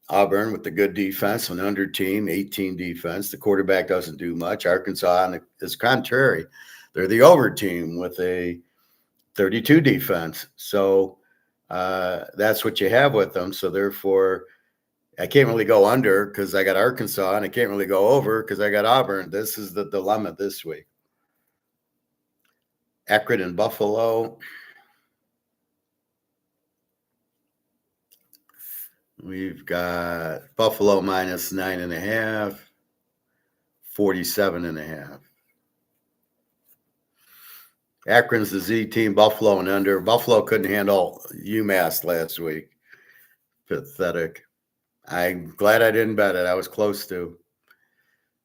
Auburn with the good defense, an under team, 18 defense. The quarterback doesn't do much. Arkansas is contrary. They're the over team with a 32 defense. So that's what you have with them. So therefore, I can't really go under because I got Arkansas, and I can't really go over because I got Auburn. This is the dilemma this week. Akron and Buffalo. We've got Buffalo minus 9.5, 47.5. Akron's the Z team, Buffalo and under. Buffalo couldn't handle UMass last week. Pathetic. I'm glad I didn't bet it. I was close to.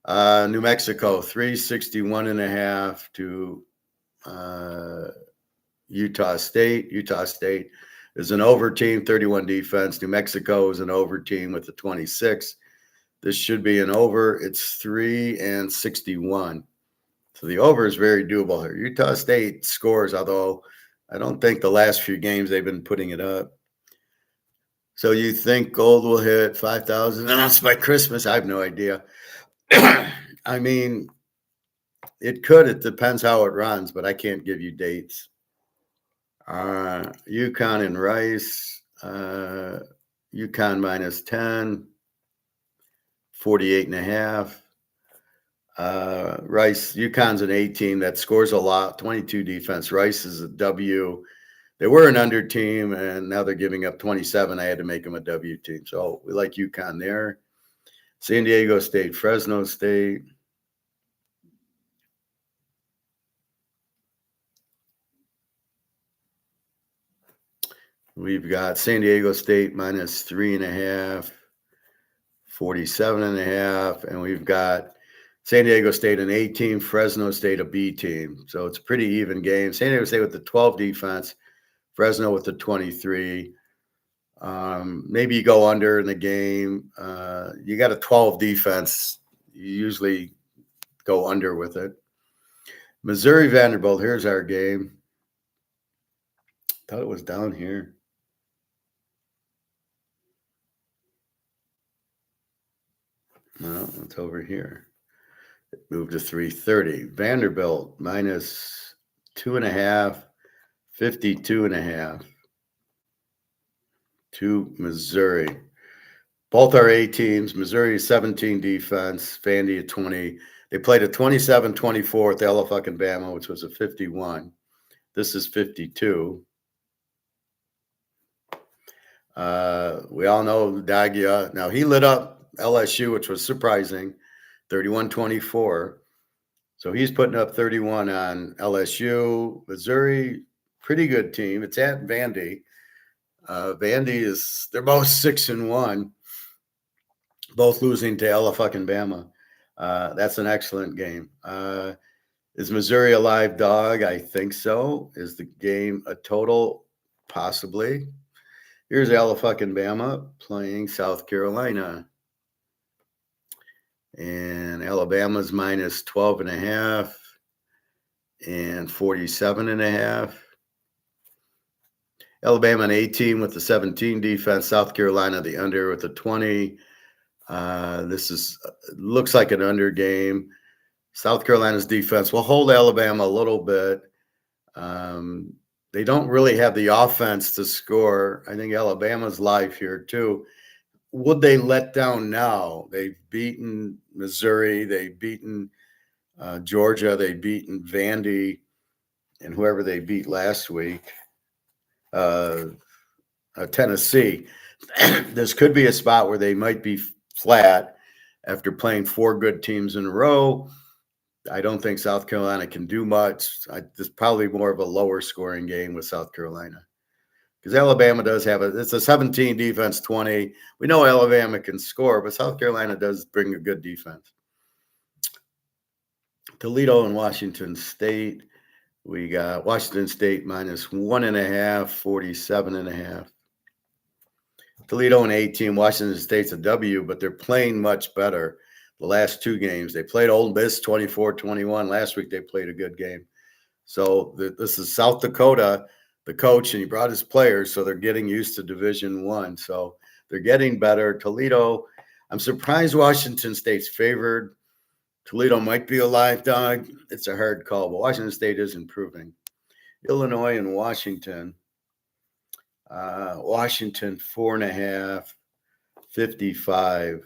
New Mexico, 361.5 to Utah State. Utah State is an over team, 31 defense. New Mexico is an over team with the 26. This should be an over. It's 3-61. So the over is very doable here. Utah State scores, although I don't think the last few games they've been putting it up. So you think gold will hit 5,000 an ounce by Christmas? I have no idea. I mean, it could. It depends how it runs, but I can't give you dates. UConn and Rice. UConn minus 10, 48.5. Rice, UConn's an A team that scores a lot, 22 defense. Rice is a W. They were an under team, and now they're giving up 27. I had to make them a W team. So we like UConn there. San Diego State, Fresno State. We've got San Diego State minus 3.5, 47.5. And we've got San Diego State an A team, Fresno State a B team. So it's a pretty even game. San Diego State with the 12 defense, Fresno with the 23. Maybe you go under in the game. You got a 12 defense. You usually go under with it. Missouri Vanderbilt. Here's our game. Thought it was down here. No, it's over here. It moved to 330. Vanderbilt minus 2.5, 52.5. To Missouri. Both are A teams. Missouri 17 defense, Vandy at 20. They played a 27-24 at the Alabama, which was a 51. This is 52. We all know Dagia. Now, he lit up LSU, which was surprising, 31-24. So he's putting up 31 on LSU. Missouri, pretty good team. It's at Vandy. Vandy they're both 6-1, both losing to Alabama. That's an excellent game. Is Missouri a live dog? I think so. Is the game a total? Possibly. Here's Alabama playing South Carolina. And Alabama's minus 12.5 and 47.5. Alabama an 18 with the 17 defense. South Carolina the under with the 20. This looks like an under game. South Carolina's defense will hold Alabama a little bit. They don't really have the offense to score. I think Alabama's live here too. Would they let down now? They've beaten Missouri. They've beaten Georgia. They've beaten Vandy and whoever they beat last week. Tennessee. This could be a spot where they might be flat after playing 4 good teams in a row. I don't think South Carolina can do much. It's probably more of a lower scoring game with South Carolina because Alabama does have it's a 17 defense, 20. We know Alabama can score, but South Carolina does bring a good defense. Toledo and Washington State. We got Washington State minus 1.5, 47.5. Toledo an 18. Washington State's a W, but they're playing much better. The last 2 games, they played Ole Miss 24-21. Last week, they played a good game. So this is South Dakota, the coach, and he brought his players, so they're getting used to Division I. So they're getting better. Toledo, I'm surprised Washington State's favored. Toledo might be a live dog. It's a hard call, but Washington State is improving. Illinois and Washington. Washington 4.5, 55.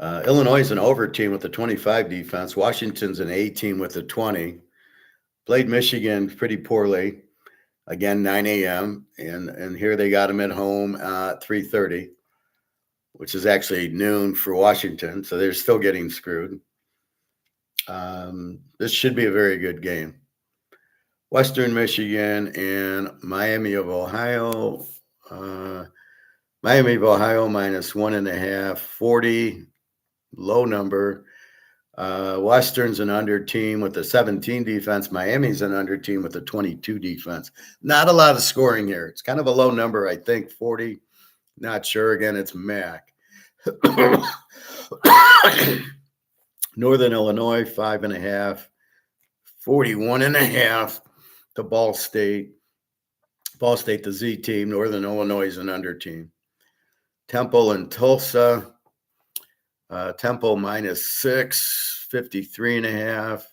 Illinois is an over team with a 25 defense. Washington's an A team with a 20. Played Michigan pretty poorly. Again, 9 a.m. And here they got them at home at 3:30, which is actually noon for Washington. So they're still getting screwed. This should be a very good game. Western Michigan and Miami of Ohio. Miami of Ohio minus 1.5, 40, low number. Western's an under team with a 17 defense. Miami's an under team with a 22 defense. Not a lot of scoring here. It's kind of a low number, I think, 40. Not sure. Again, it's MAC. Northern Illinois, 5.5, 41.5 to Ball State. Ball State, the Z team. Northern Illinois is an under team. Temple and Tulsa. Temple minus 6, 53.5.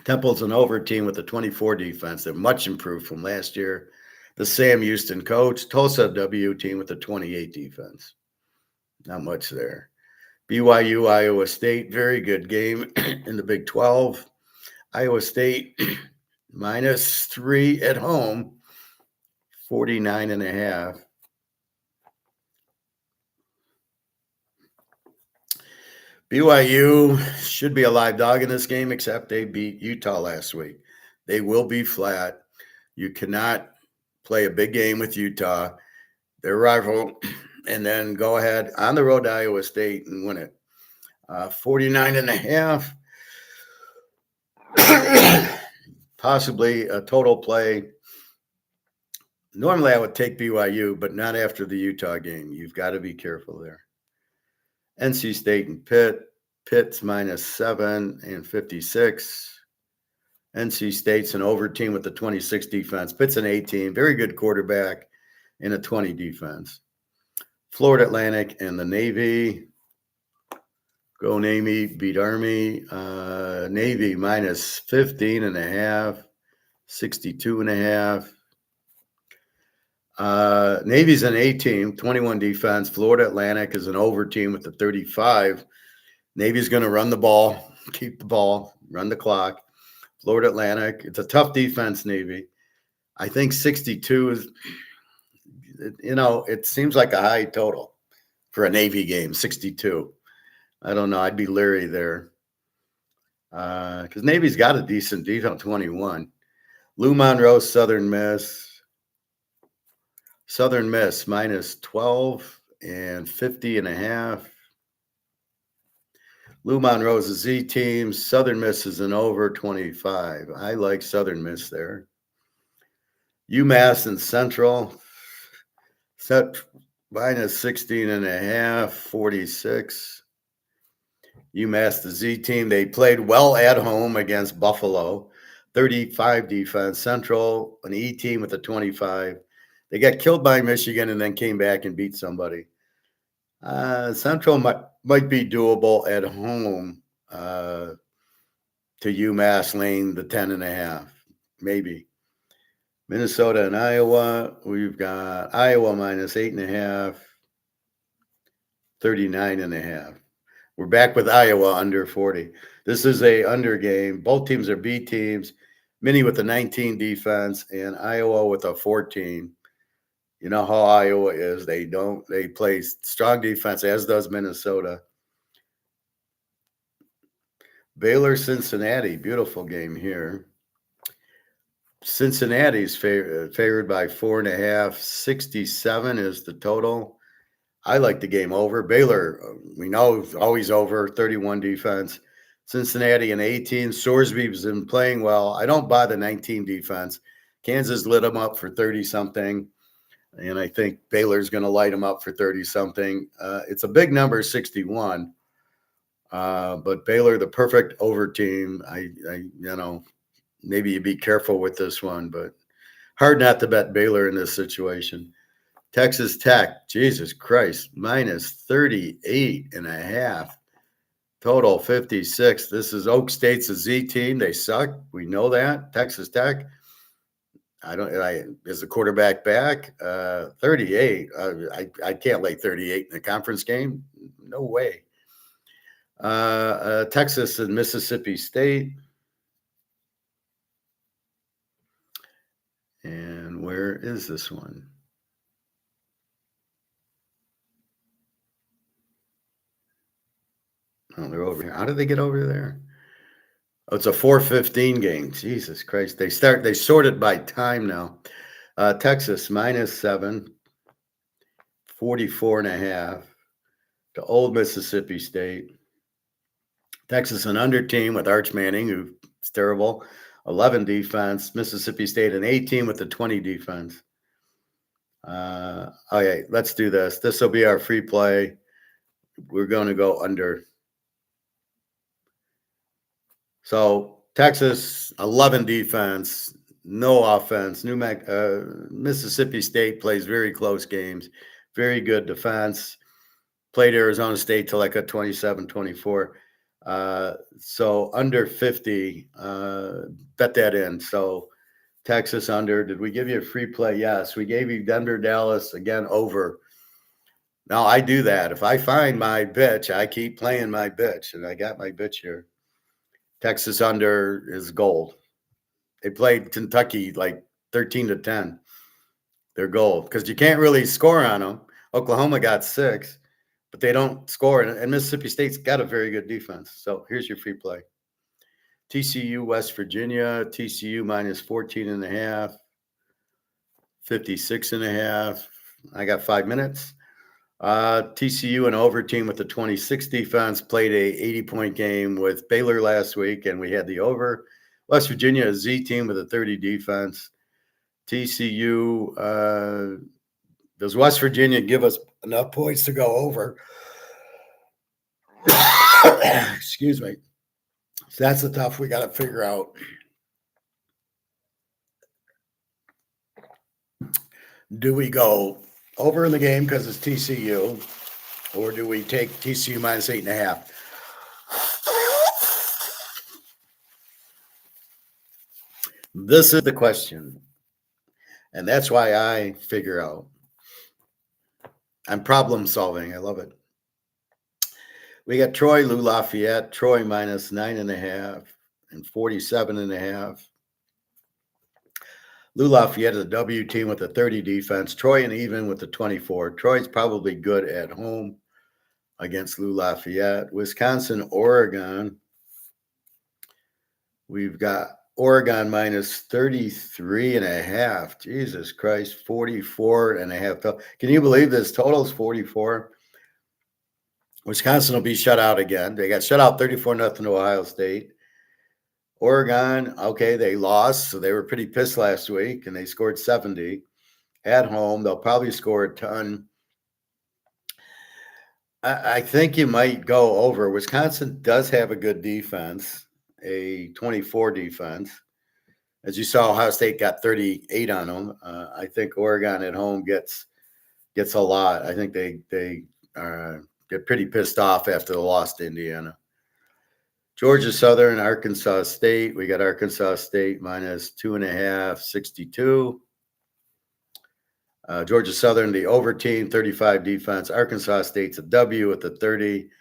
Temple's an over team with a 24 defense. They're much improved from last year. The Sam Houston coach. Tulsa W team with a 28 defense. Not much there. BYU, Iowa State, very good game in the Big 12. Iowa State minus 3 at home, 49.5. BYU should be a live dog in this game, except they beat Utah last week. They will be flat. You cannot play a big game with Utah, their rival, and then go ahead on the road to Iowa State and win it. 49.5. Possibly a total play. Normally I would take BYU, but not after the Utah game. You've got to be careful there. NC State and Pitt. Pitt's minus 7 and 56. NC State's an over team with a 26 defense. Pitt's an 18. Very good quarterback and a 20 defense. Florida Atlantic and the Navy. Go Navy, beat Army. Navy minus 15.5, 62.5. Navy's an A team, 21 defense. Florida Atlantic is an over team with a 35. Navy's going to run the ball, keep the ball, run the clock. Florida Atlantic, it's a tough defense, Navy. I think 62 is, it seems like a high total for a Navy game, 62. I don't know. I'd be leery there because Navy's got a decent defense, 21. Lou Monroe, Southern Miss. Southern Miss minus 12 and 50.5. Lou Monroe's a Z team. Southern Miss is an over 25. I like Southern Miss there. UMass and Central. Set minus 16.5, 46. UMass, the Z team. They played well at home against Buffalo. 35 defense. Central, an E team with a 25. They got killed by Michigan and then came back and beat somebody. Central might be doable at home to UMass laying the 10.5, maybe. Minnesota and Iowa, we've got Iowa minus 8.5, 39.5. We're back with Iowa under 40. This is a under game. Both teams are B teams. Mini with a 19 defense and Iowa with a 14. You know how Iowa is. They play strong defense, as does Minnesota. Baylor, Cincinnati, beautiful game here. Cincinnati's favored by 4.5. 67 is the total. I like the game over. Baylor, we know, is always over, 31 defense. Cincinnati, an 18. Sorsby's been playing well. I don't buy the 19 defense. Kansas lit them up for 30-something. And I think Baylor's going to light them up for 30-something. It's a big number, 61. But Baylor, the perfect over team. Maybe you be careful with this one, but hard not to bet Baylor in this situation. Texas Tech, Jesus Christ, minus 38.5. Total 56. This is Oak State's a Z team. They suck. We know that. Texas Tech. Is the quarterback back? 38. I can't lay 38 in a conference game. No way. Texas and Mississippi State. And where is this one? Oh, they're over here. How did they get over there? Oh, it's a 4:15 game. Jesus Christ. They sort it by time now. Texas -7, 44.5 to Old Mississippi State. Texas an under team with Arch Manning, who's terrible. 11 defense. Mississippi State an 18 with the 20 defense. Okay, let's do this. This will be our free play. We're going to go under. So Texas 11 defense, no offense. Mississippi State plays very close games, very good defense. Played Arizona State till like a 27-24. So under 50, bet that in. So Texas under. Did we give you a free play? Yes. We gave you Denver, Dallas, again, over. Now, I do that. If I find my bitch, I keep playing my bitch, and I got my bitch here. Texas under is gold. They played Kentucky like 13-10. They're gold because you can't really score on them. Oklahoma got 6, but they don't score. And Mississippi State's got a very good defense. So here's your free play. TCU, West Virginia, TCU -14.5, 56.5. I got 5 minutes. TCU an over team with the 26 defense, played a 80-point game with Baylor last week, and we had the over. West Virginia, a Z team with a 30 defense. TCU, does West Virginia give us enough points to go over? Excuse me. So that's the tough we got to figure out. Do we go over in the game because it's TCU, or do we take TCU -8.5? This is the question, and that's why I figure out. I'm problem solving. I love it. We got Troy, Lou Lafayette, Troy -9.5 and 47.5. Lou Lafayette is a W team with a 30 defense. Troy an even with the 24. Troy's probably good at home against Lou Lafayette. Wisconsin, Oregon. We've got Oregon -33.5. Jesus Christ, 44.5. Can you believe this total is 44? Wisconsin will be shut out again. They got shut out 34-0 to Ohio State. Oregon, okay, they lost, so they were pretty pissed last week, and they scored 70 at home. They'll probably score a ton. I think you might go over. Wisconsin does have a good defense, a 24 defense. As you saw, Ohio State got 38 on them. I think Oregon at home gets a lot. I think they get pretty pissed off after the loss to Indiana. Georgia Southern, Arkansas State. We got Arkansas State -2.5, 62. Georgia Southern, the over team, 35 defense. Arkansas State's a W with a 30.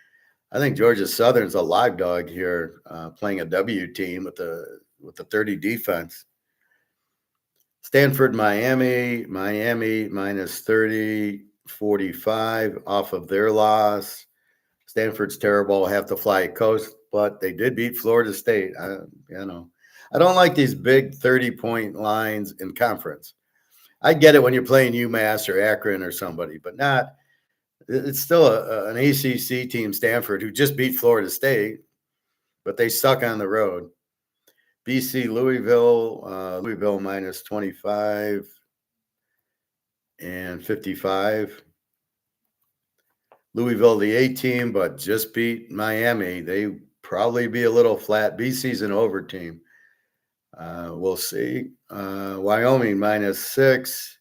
I think Georgia Southern's a live dog here, playing a W team with the 30 defense. Stanford, Miami -30, 45 off of their loss. Stanford's terrible, have to fly coast, but they did beat Florida State. I don't like these big 30-point lines in conference. I get it when you're playing UMass or Akron or somebody, but not. It's still an ACC team, Stanford, who just beat Florida State, but they suck on the road. BC, Louisville -25 and 55. Louisville, the A team, but just beat Miami. They probably be a little flat. BC's an over team. We'll see. Wyoming -6,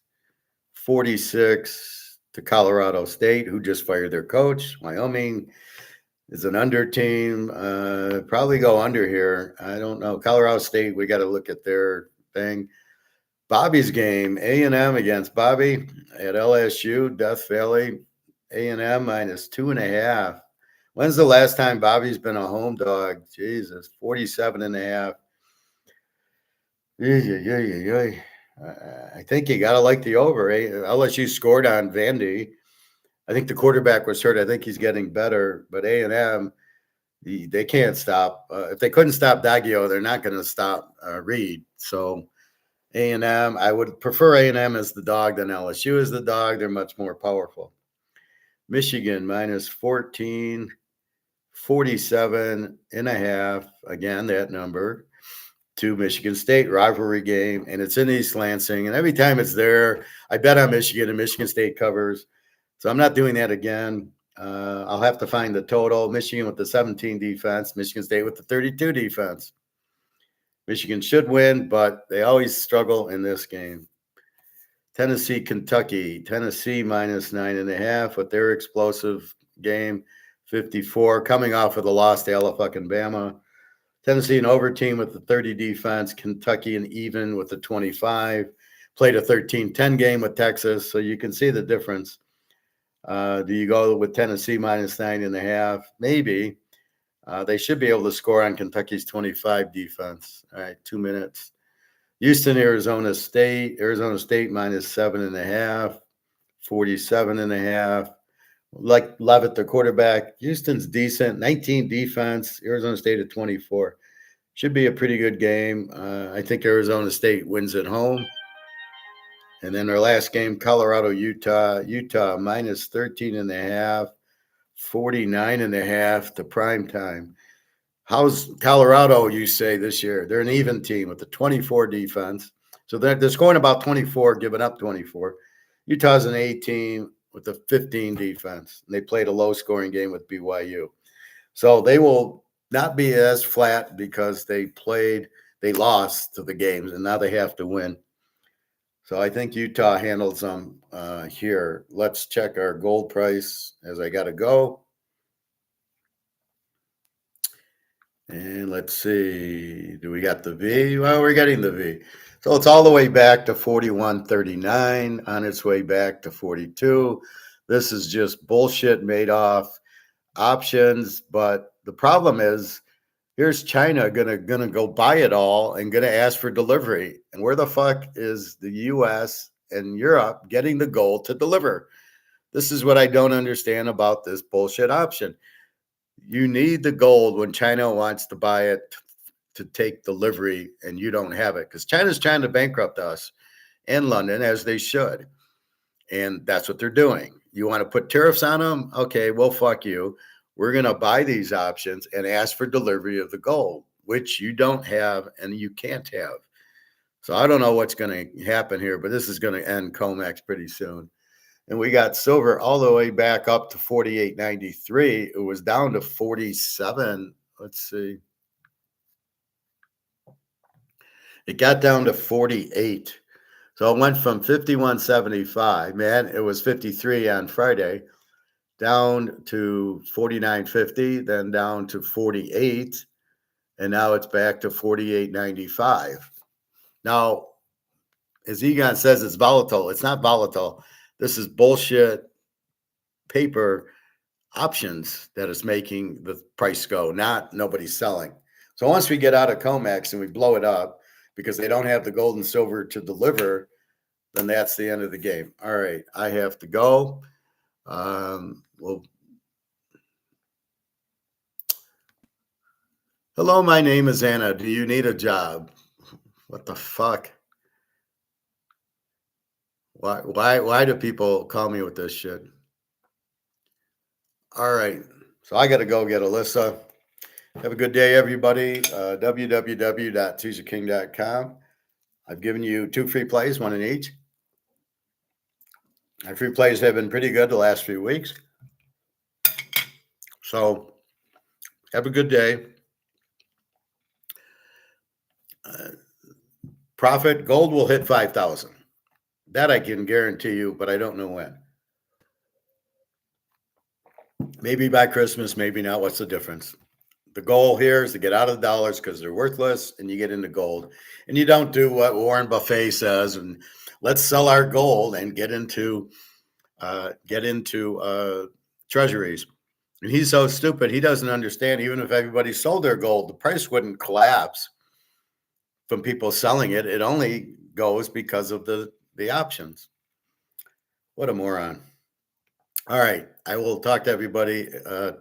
46 to Colorado State, who just fired their coach. Wyoming, is an under team. Probably go under here. I don't know. Colorado State, we got to look at their thing. Bobby's game, A&M against Bobby at LSU, Death Valley, A&M minus 2.5. When's the last time Bobby's been a home dog? Jesus, 47.5. I think you got to like the over. LSU scored on Vandy. I think the quarterback was hurt. I think he's getting better. But A&M, they can't stop. If they couldn't stop Daggio, they're not going to stop Reed. So A&M, I would prefer A&M as the dog than LSU as the dog. They're much more powerful. Michigan minus 14, 47.5. Again, that number. To Michigan State, rivalry game, and it's in East Lansing. And every time it's there, I bet on Michigan, and Michigan State covers. So I'm not doing that again. I'll have to find the total. Michigan with the 17 defense, Michigan State with the 32 defense. Michigan should win, but they always struggle in this game. Tennessee, Kentucky. Tennessee minus 9.5 with their explosive game, 54, coming off of the loss to Alabama. Tennessee an over team with the 30 defense. Kentucky an even with the 25. Played a 13-10 game with Texas, so you can see the difference. Do you go with Tennessee minus 9.5? Maybe. They should be able to score on Kentucky's 25 defense. All right, 2 minutes. Houston, Arizona State. Arizona State minus 7.5. 47.5. Like Levitt, the quarterback. Houston's decent. 19 defense. Arizona State at 24. Should be a pretty good game. I think Arizona State wins at home. And then our last game, Colorado, Utah. Utah minus 13.5. 49.5 to prime time. How's Colorado, you say, this year? They're an even team with the 24 defense. So they're scoring about 24, giving up 24. Utah's an A team with the 15 defense. And they played a low-scoring game with BYU. So they will not be as flat because they lost to the games, and now they have to win. So I think Utah handles them here. Let's check our gold price as I got to go. And let's see, do we got the V? Well, we're getting the V. So it's all the way back to 41.39, on its way back to 42. This is just bullshit madoff options. But the problem is, here's China gonna go buy it all and gonna ask for delivery. And where the fuck is the U.S. and Europe getting the gold to deliver? This is what I don't understand about this bullshit option. You need the gold when China wants to buy it to take delivery, and you don't have it because China's trying to bankrupt us and London, as they should. And that's what they're doing. You want to put tariffs on them? Okay, well, fuck you. We're going to buy these options and ask for delivery of the gold, which you don't have and you can't have. So I don't know what's going to happen here, but this is going to end COMEX pretty soon. And we got silver all the way back up to 48.93. It was down to 47. Let's see. It got down to 48. So it went from 51.75. Man, it was 53 on Friday. Down to 49.50, then down to 48, and now it's back to 48.95. Now, as Egon says, it's volatile. It's not volatile. This is bullshit paper options that is making the price go, not nobody's selling. So once we get out of COMEX and we blow it up because they don't have the gold and silver to deliver, then that's the end of the game. All right, I have to go. Well, hello, my name is Anna. Do you need a job? What the fuck? Why do people call me with this shit? All right, so I got to go get Alyssa. Have a good day, everybody. www.teaserking.com. I've given you 2 free plays, 1 in each. My free plays have been pretty good the last few weeks. So have a good day. Profit, gold will hit 5,000. That I can guarantee you, but I don't know when. Maybe by Christmas, maybe not. What's the difference? The goal here is to get out of the dollars because they're worthless, and you get into gold. And you don't do what Warren Buffett says, and let's sell our gold and get into treasuries. And he's so stupid, he doesn't understand. Even if everybody sold their gold, the price wouldn't collapse from people selling it. It only goes because of the options. What a moron. All right. I will talk to everybody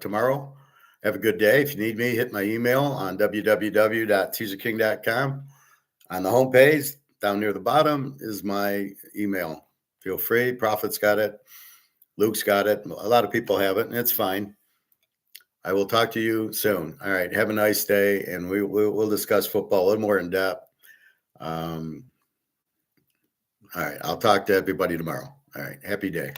tomorrow. Have a good day. If you need me, hit my email on www.teaserking.com. On the homepage, down near the bottom, is my email. Feel free. Prophet's got it. Luke's got it. A lot of people have it, and it's fine. I will talk to you soon. All right. Have a nice day, and we'll discuss football a little more in depth. All right. I'll talk to everybody tomorrow. All right. Happy day.